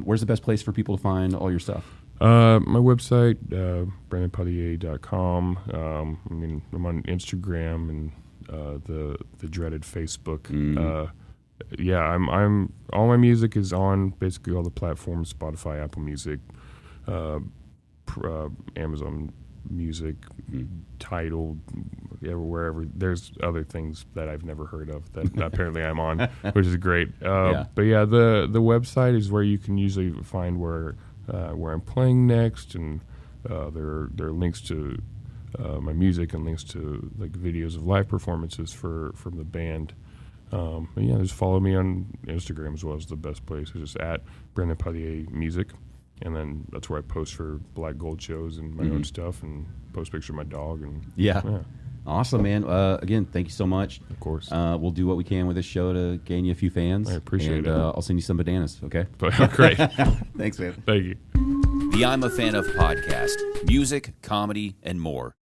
Where's the best place for people to find all your stuff? My website, brandonpadier.com. I mean, I'm on Instagram and the dreaded Facebook. Yeah, I'm all my music is on basically all the platforms: Spotify, Apple Music, Amazon Music, Tidal, wherever. There's other things that I've never heard of that apparently I'm on, which is great. But yeah, the website is where you can usually find where I'm playing next, and there are links to my music and links to like videos of live performances from the band. And yeah, just follow me on Instagram as well as the best place. It's just at Brandon Padier Music, and then that's where I post for Black Gold shows and my own stuff, and post picture of my dog. And yeah. Awesome, man. Again, thank you so much. Of course. We'll do what we can with this show to gain you a few fans. I appreciate it. I'll send you some bananas, okay? Great. Thanks, man. Thank you. The I'm a Fan of podcast, music, comedy, and more.